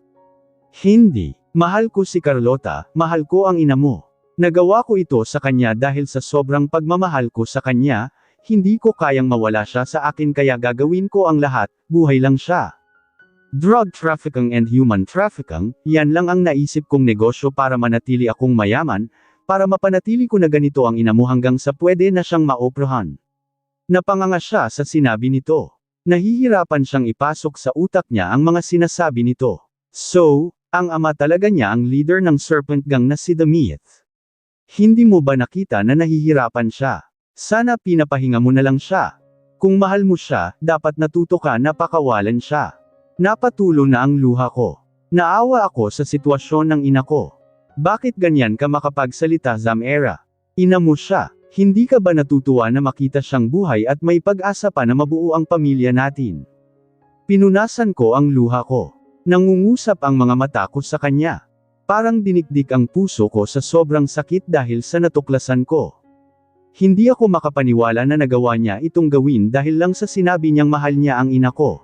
Hindi. Mahal ko si Carlota, mahal ko ang ina mo. Nagawa ko ito sa kanya dahil sa sobrang pagmamahal ko sa kanya, hindi ko kayang mawala siya sa akin kaya gagawin ko ang lahat, buhay lang siya. Drug trafficking and human trafficking, yan lang ang naisip kong negosyo para manatili akong mayaman, para mapanatili ko na ganito ang ina mo hanggang sa pwede na siyang maoprahan. Napanganga siya sa sinabi nito. Nahihirapan siyang ipasok sa utak niya ang mga sinasabi nito. So, ang ama talaga niya ang leader ng Serpent Gang na si The Myth. Hindi mo ba nakita na nahihirapan siya? Sana pinapahinga mo na lang siya. Kung mahal mo siya, dapat natuto ka na pakawalan siya. Napatulo na ang luha ko. Naawa ako sa sitwasyon ng ina ko. Bakit ganyan ka makapagsalita, Zamera? Ina mo siya. Hindi ka ba natutuwa na makita siyang buhay at may pag-asa pa na mabuo ang pamilya natin? Pinunasan ko ang luha ko. Nangungusap ang mga mata ko sa kanya. Parang dinikdik ang puso ko sa sobrang sakit dahil sa natuklasan ko. Hindi ako makapaniwala na nagawa niya itong gawin dahil lang sa sinabi niyang mahal niya ang ina ko.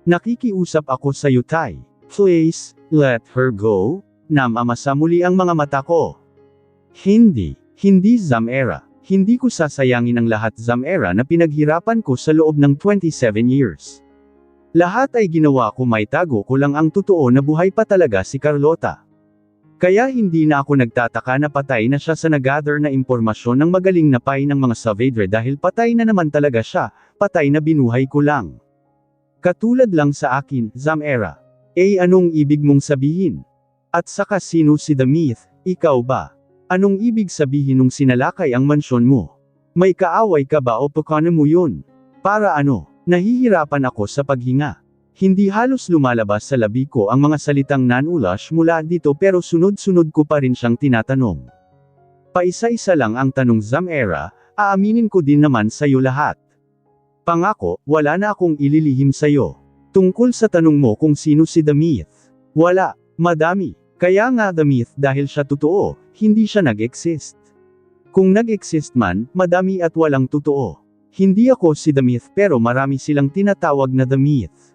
Nakikiusap ako sa iyo, Tay. Please, let her go. Namamasa muli ang mga mata ko. Hindi, Zamera. Hindi ko sasayangin ang lahat, Zamera, na pinaghirapan ko sa loob ng 27 years. Lahat ay ginawa ko, may tago ko lang ang totoo na buhay pa talaga si Carlota. Kaya hindi na ako nagtataka na patay na siya sa nagather na impormasyon ng magaling na pay ng mga Saavedra dahil patay na naman talaga siya, patay na binuhay ko lang. Katulad lang sa akin, Zamera. Anong ibig mong sabihin? At saka sino si The Myth, ikaw ba? Anong ibig sabihin nung sinalakay ang mansyon mo? May kaaway ka ba o pakano mo yun? Para ano? Nahihirapan ako sa paghinga. Hindi halos lumalabas sa labi ko ang mga salitang nanulash mula dito pero sunod-sunod ko pa rin siyang tinatanong. Paisa-isa lang ang tanong, Zamera, aaminin ko din naman sa'yo lahat. Pangako, wala na akong ililihim sa'yo. Tungkol sa tanong mo kung sino si The Myth. Wala, madami. Kaya nga The Myth dahil siya totoo, hindi siya nag-exist. Kung nag-exist man, madami at walang totoo. Hindi ako si The Myth pero marami silang tinatawag na The Myth.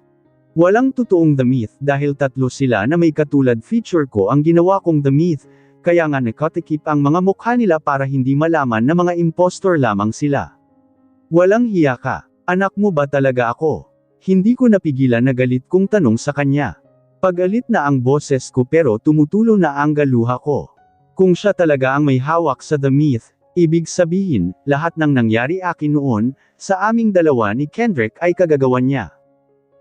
Walang totoong The Myth dahil tatlo sila na may katulad feature ko ang ginawa kong The Myth, kaya nga nakatikip ang mga mukha nila para hindi malaman na mga impostor lamang sila. Walang hiya ka, anak mo ba talaga ako? Hindi ko napigilan na galit kong tanong sa kanya. Pagalit na ang boses ko pero tumutulo na ang galuha ko. Kung siya talaga ang may hawak sa The Myth, ibig sabihin, lahat ng nangyari akin noon, sa aming dalawa ni Kendrick ay kagagawan niya.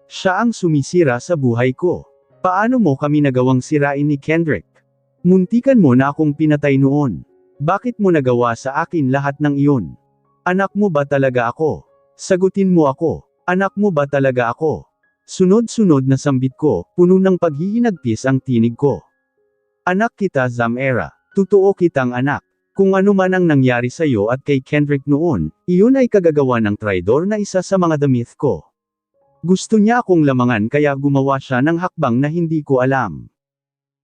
Siya ang sumisira sa buhay ko. Paano mo kami nagawang sirain ni Kendrick? Muntikan mo na akong pinatay noon. Bakit mo nagawa sa akin lahat ng iyon? Anak mo ba talaga ako? Sagutin mo ako. Anak mo ba talaga ako? Sunod-sunod na sambit ko, puno ng paghihinagpis ang tinig ko. Anak kita, Zamera. Totoo kitang anak. Kung ano man ang nangyari sa iyo at kay Kendrick noon, iyon ay kagagawa ng traidor na isa sa mga The Myth ko. Gusto niya akong lamangan kaya gumawa siya ng hakbang na hindi ko alam.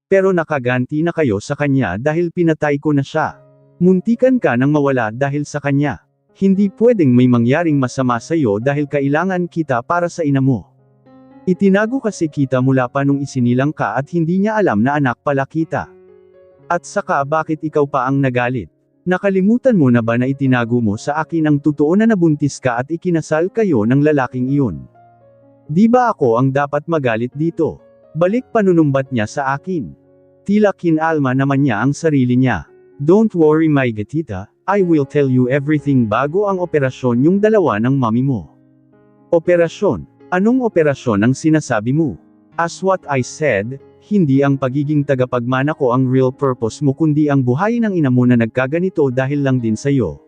Pero nakaganti na kayo sa kanya dahil pinatay ko na siya. Muntikan ka nang mawala dahil sa kanya. Hindi pwedeng may mangyaring masama sa iyo dahil kailangan kita para sa ina mo. Itinago kasi kita mula pa nung isinilang ka at hindi niya alam na anak pala kita. At saka bakit ikaw pa ang nagalit? Nakalimutan mo na ba na itinago mo sa akin ang totoo na nabuntis ka at ikinasal kayo ng lalaking iyon? Di ba ako ang dapat magalit dito? Balik panunumbat niya sa akin. Tila kinalma naman niya ang sarili niya. Don't worry my gatita, I will tell you everything bago ang operasyon yung dalawa ng mami mo. Operasyon? Anong operasyon ang sinasabi mo? As what I said, hindi ang pagiging tagapagmana ko ang real purpose mo kundi ang buhayin ng ina mo na nagkaganito dahil lang din sa'yo.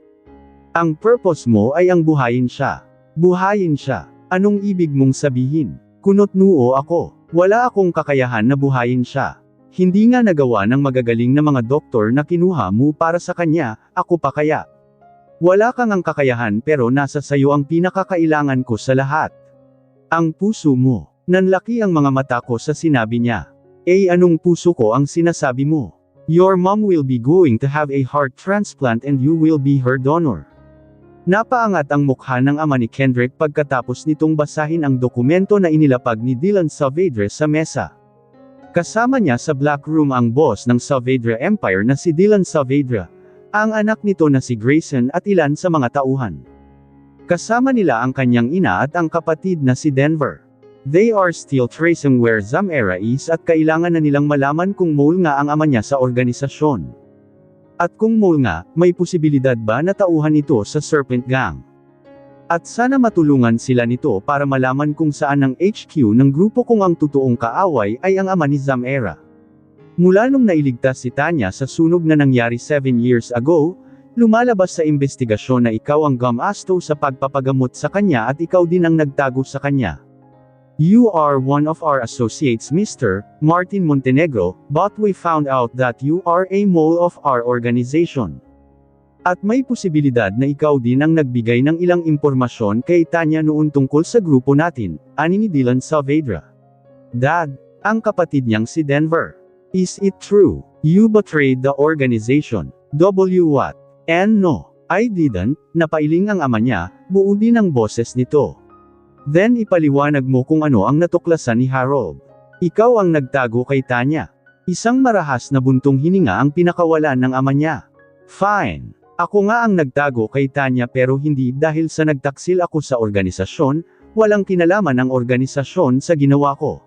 Ang purpose mo ay ang buhayin siya. Buhayin siya. Anong ibig mong sabihin? Kunot-nuo ako. Wala akong kakayahan na buhayin siya. Hindi nga nagawa ng magagaling na mga doktor na kinuha mo para sa kanya, ako pa kaya? Wala kang ang kakayahan pero nasa sayo ang pinakakailangan ko sa lahat. Ang puso mo. Nanlaki ang mga mata ko sa sinabi niya. Anong puso ko ang sinasabi mo? Your mom will be going to have a heart transplant and you will be her donor. Napaangat ang mukha ng ama ni Kendrick pagkatapos nitong basahin ang dokumento na inilapag ni Dylan Saavedra sa mesa. Kasama niya sa Black Room ang boss ng Saavedra Empire na si Dylan Saavedra, ang anak nito na si Grayson at ilan sa mga tauhan. Kasama nila ang kanyang ina at ang kapatid na si Denver. They are still tracing where Zamera is at kailangan na nilang malaman kung mole nga ang ama niya sa organisasyon. At kung mole nga, may posibilidad ba na tauhan ito sa Serpent Gang? At sana matulungan sila nito para malaman kung saan ang HQ ng grupo kung ang totoong kaaway ay ang ama ni Zamera. Mula nung nailigtas si Tanya sa sunog na nangyari 7 years ago, Lumalabas sa investigasyon na ikaw ang gumasto sa pagpapagamot sa kanya at ikaw din ang nagtago sa kanya. You are one of our associates, Mr. Martin Montenegro, but we found out that you are a mole of our organization. At may posibilidad na ikaw din ang nagbigay ng ilang impormasyon kay Tanya noon tungkol sa grupo natin, ani ni Dylan Saavedra. Dad, ang kapatid niyang si Denver. Is it true? You betrayed the organization. What? And no, I didn't. Napailing ang ama niya, buo din ang boses nito. Then ipaliwanag mo kung ano ang natuklasan ni Harold. Ikaw ang nagtago kay Tanya. Isang marahas na buntong hininga ang pinakawalan ng ama niya. Fine. Ako nga ang nagtago kay Tanya pero hindi dahil sa nagtaksil ako sa organisasyon, walang kinalaman ang organisasyon sa ginawa ko.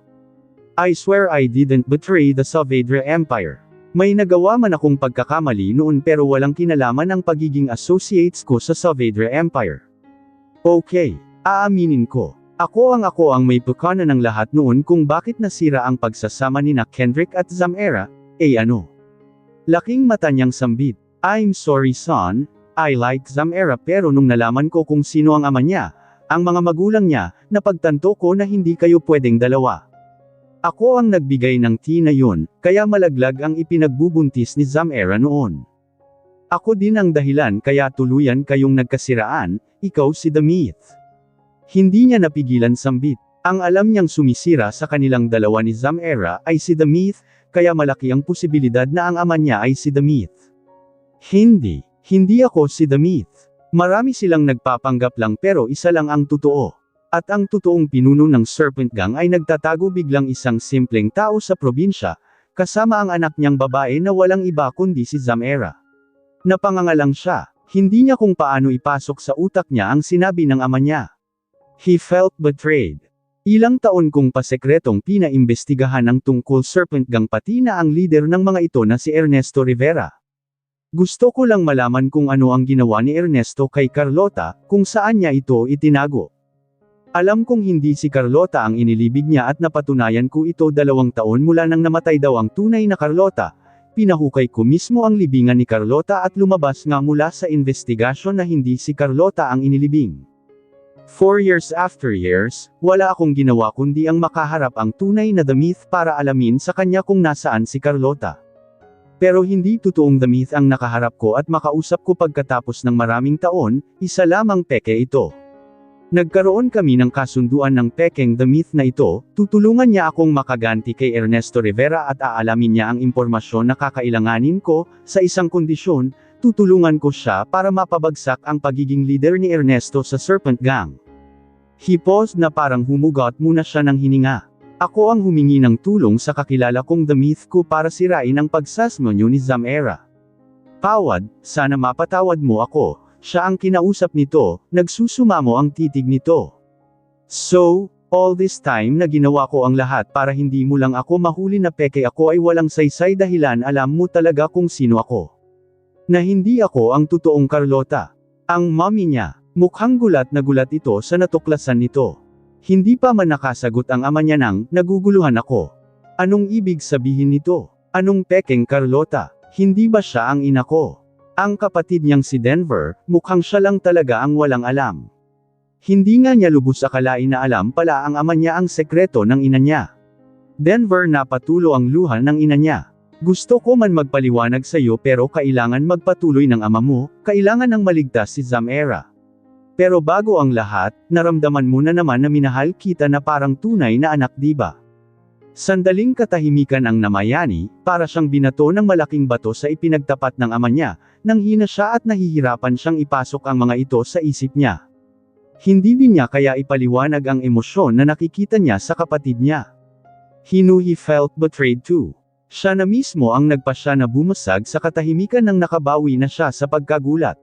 I swear I didn't betray the Saavedra Empire. May nagawa man akong pagkakamali noon pero walang kinalaman ang pagiging associates ko sa Saavedra Empire. Okay, aaminin ko. Ako ang may pukana ng lahat noon kung bakit nasira ang pagsasama ni Kendrick at Zamera, ano. Laking mata niyang sambit. I'm sorry son, I like Zamera pero nung nalaman ko kung sino ang ama niya, ang mga magulang niya, napagtanto ko na hindi kayo pwedeng dalawa. Ako ang nagbigay ng tea na yun, kaya malaglag ang ipinagbubuntis ni Zamera noon. Ako din ang dahilan kaya tuluyan kayong nagkasiraan, ikaw si The Myth. Hindi niya napigilan sambit. Ang alam niyang sumisira sa kanilang dalawa ni Zamera ay si The Myth, kaya malaki ang posibilidad na ang ama niya ay si The Myth. Hindi ako si The Myth. Marami silang nagpapanggap lang pero isa lang ang totoo. At ang totoong pinuno ng Serpent Gang ay nagtatago biglang isang simpleng tao sa probinsya, kasama ang anak niyang babae na walang iba kundi si Zamera. Napangangalang siya, hindi niya kung paano ipasok sa utak niya ang sinabi ng ama niya. He felt betrayed. Ilang taon kong pasekretong pinaimbestigahan ang tungkol Serpent Gang pati na ang leader ng mga ito na si Ernesto Rivera. Gusto ko lang malaman kung ano ang ginawa ni Ernesto kay Carlota, kung saan niya ito itinago. Alam kong hindi si Carlota ang inilibig niya at napatunayan ko ito 2 taon mula nang namatay daw ang tunay na Carlota. Pinahukay ko mismo ang libingan ni Carlota at lumabas nga mula sa investigasyon na hindi si Carlota ang inilibing. 4 years after years, wala akong ginawa kundi ang makaharap ang tunay na The Myth para alamin sa kanya kung nasaan si Carlota. Pero hindi totoong The Myth ang nakaharap ko at makausap ko pagkatapos ng maraming taon, isa lamang peke ito. Nagkaroon kami ng kasunduan ng pekeng The Myth na ito, tutulungan niya akong makaganti kay Ernesto Rivera at aalamin niya ang impormasyon na kakailanganin ko, sa isang kondisyon, tutulungan ko siya para mapabagsak ang pagiging leader ni Ernesto sa Serpent Gang. He paused na parang humugot muna siya ng hininga. Ako ang humingi ng tulong sa kakilala kong The Myth ko para sirain ang pagsasmonyo ni Zamera. Pawad, sana mapatawad mo ako. Siya ang kinausap nito, nagsusumamo ang titig nito. So, all this time na ginawa ko ang lahat para hindi mo lang ako mahuli na peke ako ay walang saysay dahilan alam mo talaga kung sino ako. Na hindi ako ang totoong Carlota. Ang mommy niya, mukhang gulat na gulat ito sa natuklasan nito. Hindi pa man nakasagot ang ama niya nang, naguguluhan ako. Anong ibig sabihin nito? Anong pekeng Carlota? Hindi ba siya ang ina ko? Ang kapatid niyang si Denver, mukhang siya lang talaga ang walang alam. Hindi nga niya lubos akalain na alam pala ang ama niya ang sekreto ng ina niya. Denver napatulo ang luha ng ina niya. Gusto ko man magpaliwanag sa iyo pero kailangan magpatuloy ng ama mo, kailangan ng maligtas si Zamera. Pero bago ang lahat, naramdaman mo na naman na minahal kita na parang tunay na anak diba? Sandaling katahimikan ang namayani, para siyang binato ng malaking bato sa ipinagtapat ng ama niya, nang hina siya at nahihirapan siyang ipasok ang mga ito sa isip niya. Hindi din niya kaya ipaliwanag ang emosyon na nakikita niya sa kapatid niya. He knew he felt betrayed too. Siya na mismo ang nagpasya na bumasag sa katahimikan nang nakabawi na siya sa pagkagulat.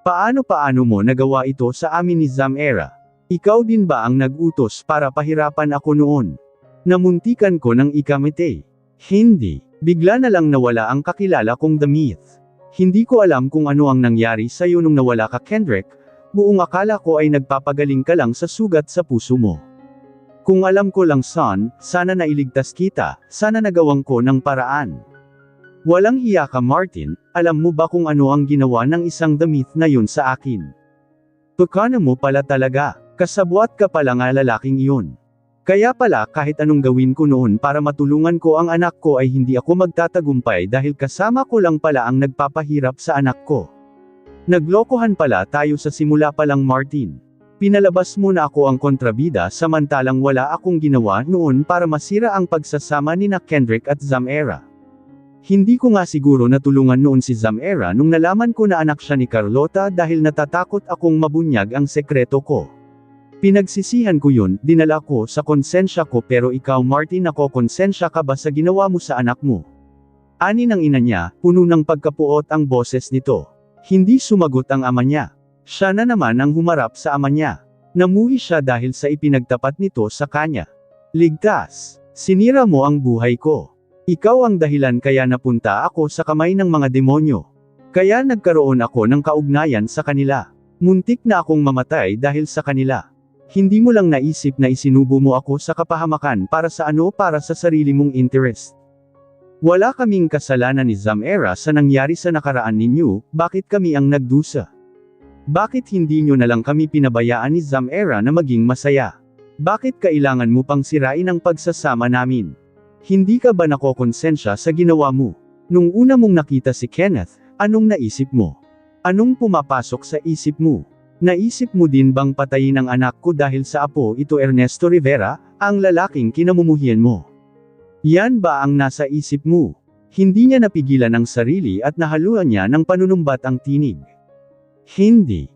Paano mo nagawa ito sa amin ni Zamera? Ikaw din ba ang nag-utos para pahirapan ako noon? Namuntikan ko ng ikamete. Hindi. Bigla na lang nawala ang kakilala kong The Myth. Hindi ko alam kung ano ang nangyari sa'yo nung nawala ka Kendrick, buong akala ko ay nagpapagaling ka lang sa sugat sa puso mo. Kung alam ko lang son, sana nailigtas kita, sana nagawang ko ng paraan. Walang hiya ka Martin, alam mo ba kung ano ang ginawa ng isang damit na yun sa akin? Tukana mo pala talaga, kasabwat ka pala nga lalaking iyon. Kaya pala kahit anong gawin ko noon para matulungan ko ang anak ko ay hindi ako magtatagumpay dahil kasama ko lang pala ang nagpapahirap sa anak ko. Naglokohan pala tayo sa simula pa lang Martin. Pinalabas mo na ako ang kontrabida samantalang wala akong ginawa noon para masira ang pagsasama ni na Kendrick at Zamera. Hindi ko nga siguro natulungan noon si Zamera nung nalaman ko na anak siya ni Carlota dahil natatakot akong mabunyag ang sekreto ko. Pinagsisihan ko yun, dinala ko sa konsensya ko pero ikaw Martin ako konsensya ka ba sa ginawa mo sa anak mo? Ani ng ina niya, puno ng pagkapuot ang boses nito. Hindi sumagot ang ama niya. Siya na naman ang humarap sa ama niya. Namuhi siya dahil sa ipinagtapat nito sa kanya. Ligtas, sinira mo ang buhay ko. Ikaw ang dahilan kaya napunta ako sa kamay ng mga demonyo. Kaya nagkaroon ako ng kaugnayan sa kanila. Muntik na akong mamatay dahil sa kanila. Hindi mo lang naisip na isinubo mo ako sa kapahamakan para sa ano para sa sarili mong interest. Wala kaming kasalanan ni Zamera sa nangyari sa nakaraan ninyo, bakit kami ang nagdusa? Bakit hindi nyo na lang kami pinabayaan ni Zamera na maging masaya? Bakit kailangan mo pang sirain ang pagsasama namin? Hindi ka ba nakokonsensya sa ginawa mo? Nung una mong nakita si Kenneth, anong naisip mo? Anong pumapasok sa isip mo? Naisip mo din bang patayin ang anak ko dahil sa apo ito Ernesto Rivera, ang lalaking kinamumuhian mo? Yan ba ang nasa isip mo? Hindi niya napigilan ang sarili at nahaluan niya ng panunumbat ang tinig. Hindi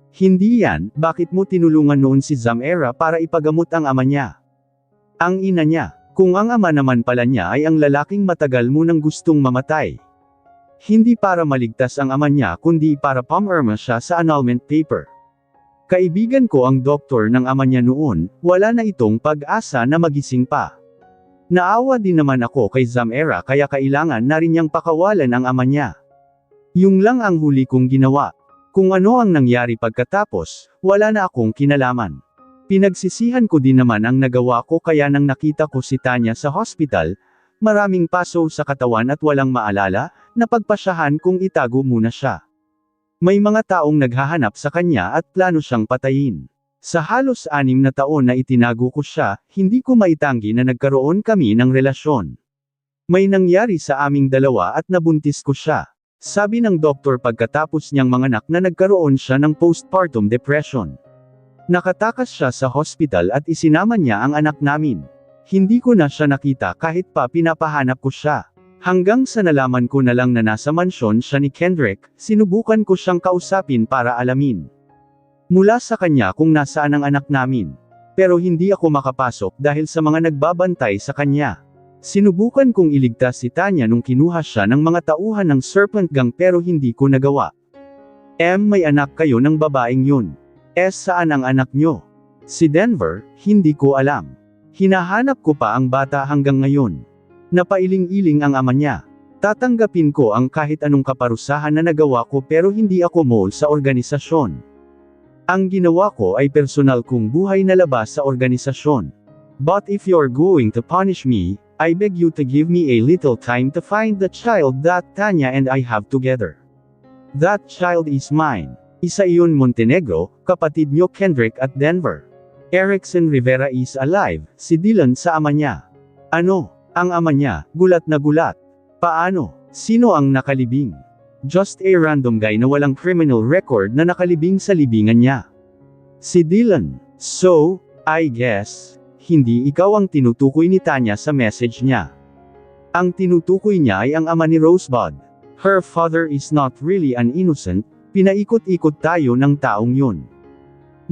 yan, bakit mo tinulungan noon si Zamera para ipagamot ang ama niya? Ang ina niya. Kung ang ama naman pala niya ay ang lalaking matagal mo nang gustong mamatay. Hindi para maligtas ang ama niya kundi para pumirma siya sa annulment paper. Kaibigan ko ang doktor ng ama niya noon, wala na itong pag-asa na magising pa. Naawa din naman ako kay Zamera kaya kailangan na rin niyang pakawalan ang ama niya. Yung lang ang huli kong ginawa. Kung ano ang nangyari pagkatapos, wala na akong kinalaman. Pinagsisihan ko din naman ang nagawa ko kaya nang nakita ko si Tanya sa hospital, maraming paso sa katawan at walang maalala, napagpasyahan kong itago muna siya. May mga taong naghahanap sa kanya at plano siyang patayin. Sa halos 6 na taon na itinago ko siya, hindi ko maitanggi na nagkaroon kami ng relasyon. May nangyari sa aming dalawa at nabuntis ko siya. Sabi ng doktor pagkatapos niyang manganak na nagkaroon siya ng postpartum depression. Nakatakas siya sa hospital at isinama niya ang anak namin. Hindi ko na siya nakita kahit pa pinapahanap ko siya. Hanggang sa nalaman ko na lang na nasa mansyon siya ni Kendrick, sinubukan ko siyang kausapin para alamin mula sa kanya kung nasaan ang anak namin. Pero hindi ako makapasok dahil sa mga nagbabantay sa kanya. Sinubukan kong iligtas si Tanya nung kinuha siya ng mga tauhan ng Serpent Gang pero hindi ko nagawa. May anak kayo ng babaeng yun. Saan ang anak nyo? Si Denver, hindi ko alam. Hinahanap ko pa ang bata hanggang ngayon. Napailing-iling ang ama niya. Tatanggapin ko ang kahit anong kaparusahan na nagawa ko pero hindi ako mole sa organisasyon. Ang ginawa ko ay personal kong buhay na labas sa organisasyon. But if you're going to punish me, I beg you to give me a little time to find the child that Tanya and I have together. That child is mine. Isa iyon Montenegro, kapatid nyo Kendrick at Denver. Erickson Rivera is alive, si Dylan sa ama niya. Ano? Ang ama niya, gulat na gulat. Paano? Sino ang nakalibing? Just a random guy na walang criminal record na nakalibing sa libingan niya. Si Dylan. So, I guess, hindi ikaw ang tinutukoy ni Tanya sa message niya. Ang tinutukoy niya ay ang ama ni Rosebud. Her father is not really an innocent. Pinaikot-ikot tayo ng taong yun.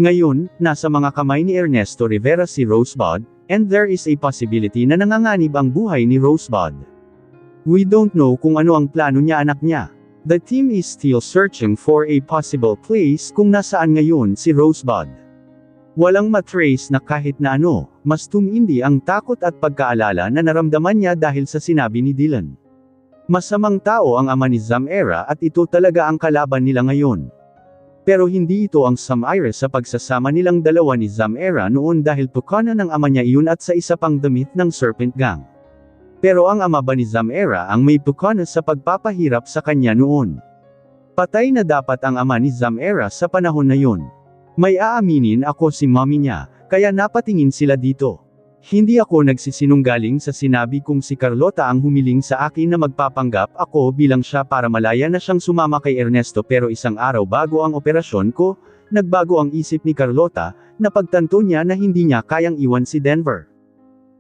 Ngayon, nasa mga kamay ni Ernesto Rivera si Rosebud, and there is a possibility na nanganganib ang buhay ni Rosebud. We don't know kung ano ang plano niya anak niya. The team is still searching for a possible place kung nasaan ngayon si Rosebud. Walang matrace na kahit na ano, mas tumindi ang takot at pagkaalala na naramdaman niya dahil sa sinabi ni Dylan. Masamang tao ang ama ni Zamera at ito talaga ang kalaban nila ngayon. Pero hindi ito ang sumire sa pagsasama nilang dalawa ni Zamera noon dahil tukana ng ama niya iyon at sa isa pang damit ng Serpent Gang. Pero ang ama ba ni Zamera ang may pukana sa pagpapahirap sa kanya noon? Patay na dapat ang ama ni Zamera sa panahon na yun. May aaminin ako si mommy niya, kaya napatingin sila dito. Hindi ako nagsisinunggaling sa sinabi kong si Carlota ang humiling sa akin na magpapanggap ako bilang siya para malaya na siyang sumama kay Ernesto, pero isang araw bago ang operasyon ko, nagbago ang isip ni Carlota, na pagtanto niya na hindi niya kayang iwan si Denver.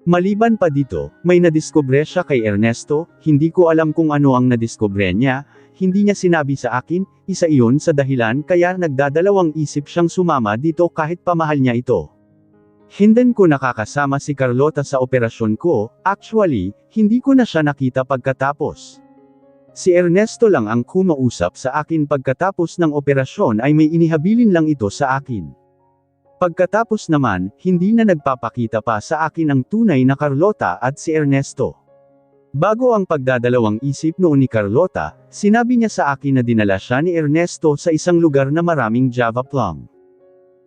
Maliban pa dito, may nadiskubre siya kay Ernesto, hindi ko alam kung ano ang nadiskubre niya, hindi niya sinabi sa akin, isa iyon sa dahilan kaya nagdadalawang isip siyang sumama dito kahit pamahal niya ito. Hindi ko nakakasama si Carlota sa operasyon ko, actually, hindi ko na siya nakita pagkatapos. Si Ernesto lang ang kumausap sa akin pagkatapos ng operasyon ay may inihabilin lang ito sa akin. Pagkatapos naman, hindi na nagpapakita pa sa akin ang tunay na Carlota at si Ernesto. Bago ang pagdadalawang isip noon ni Carlota, sinabi niya sa akin na dinala siya ni Ernesto sa isang lugar na maraming Java plum.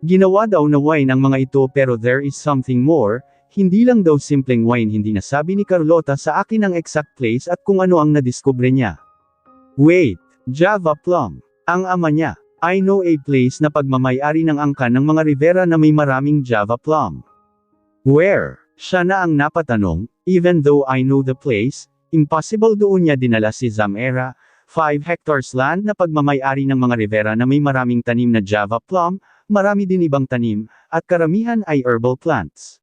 Ginawa daw na wine ang mga ito, pero there is something more, hindi lang daw simpleng wine. Hindi nasabi ni Carlota sa akin ang exact place at kung ano ang nadiskubre niya. Wait, Java plum. Ang ama niya, I know a place na pagmamay-ari ng angkan ng mga Rivera na may maraming Java plum. Where? Siya na ang napatanong, even though I know the place, impossible doon niya dinala si Zamera, 5 hectares land na pagmamay-ari ng mga Rivera na may maraming tanim na Java plum, marami din ibang tanim, at karamihan ay herbal plants.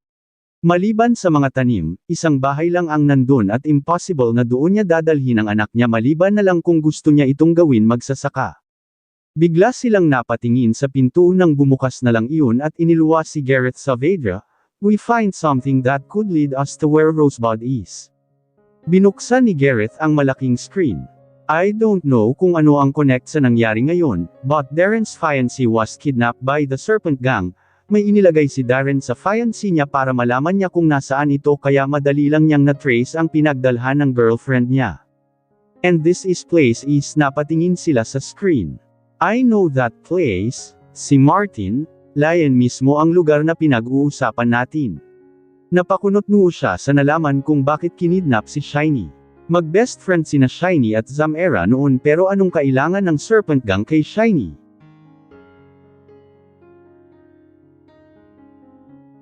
Maliban sa mga tanim, isang bahay lang ang nandun at impossible na doon niya dadalhin ang anak niya maliban na lang kung gusto niya itong gawin magsasaka. Bigla silang napatingin sa pinto nang bumukas na lang iyon at iniluwa si Gareth Saavedra, we find something that could lead us to where Rosebud is. Binuksan ni Gareth ang malaking screen. I don't know kung ano ang connect sa nangyari ngayon, but Darren's fiancée was kidnapped by the Serpent Gang. May inilagay si Darren sa fiancée niya para malaman niya kung nasaan ito, kaya madali lang niyang na-trace ang pinagdalhan ng girlfriend niya. And this place is, napatingin sila sa screen. I know that place, si Martin, Lion mismo ang lugar na pinag-uusapan natin. Napakunot noo siya sa nalaman kung bakit kinidnap si Shiny. Mag-best friend sina Shiny at Zamera noon, pero anong kailangan ng Serpent Gang kay Shiny?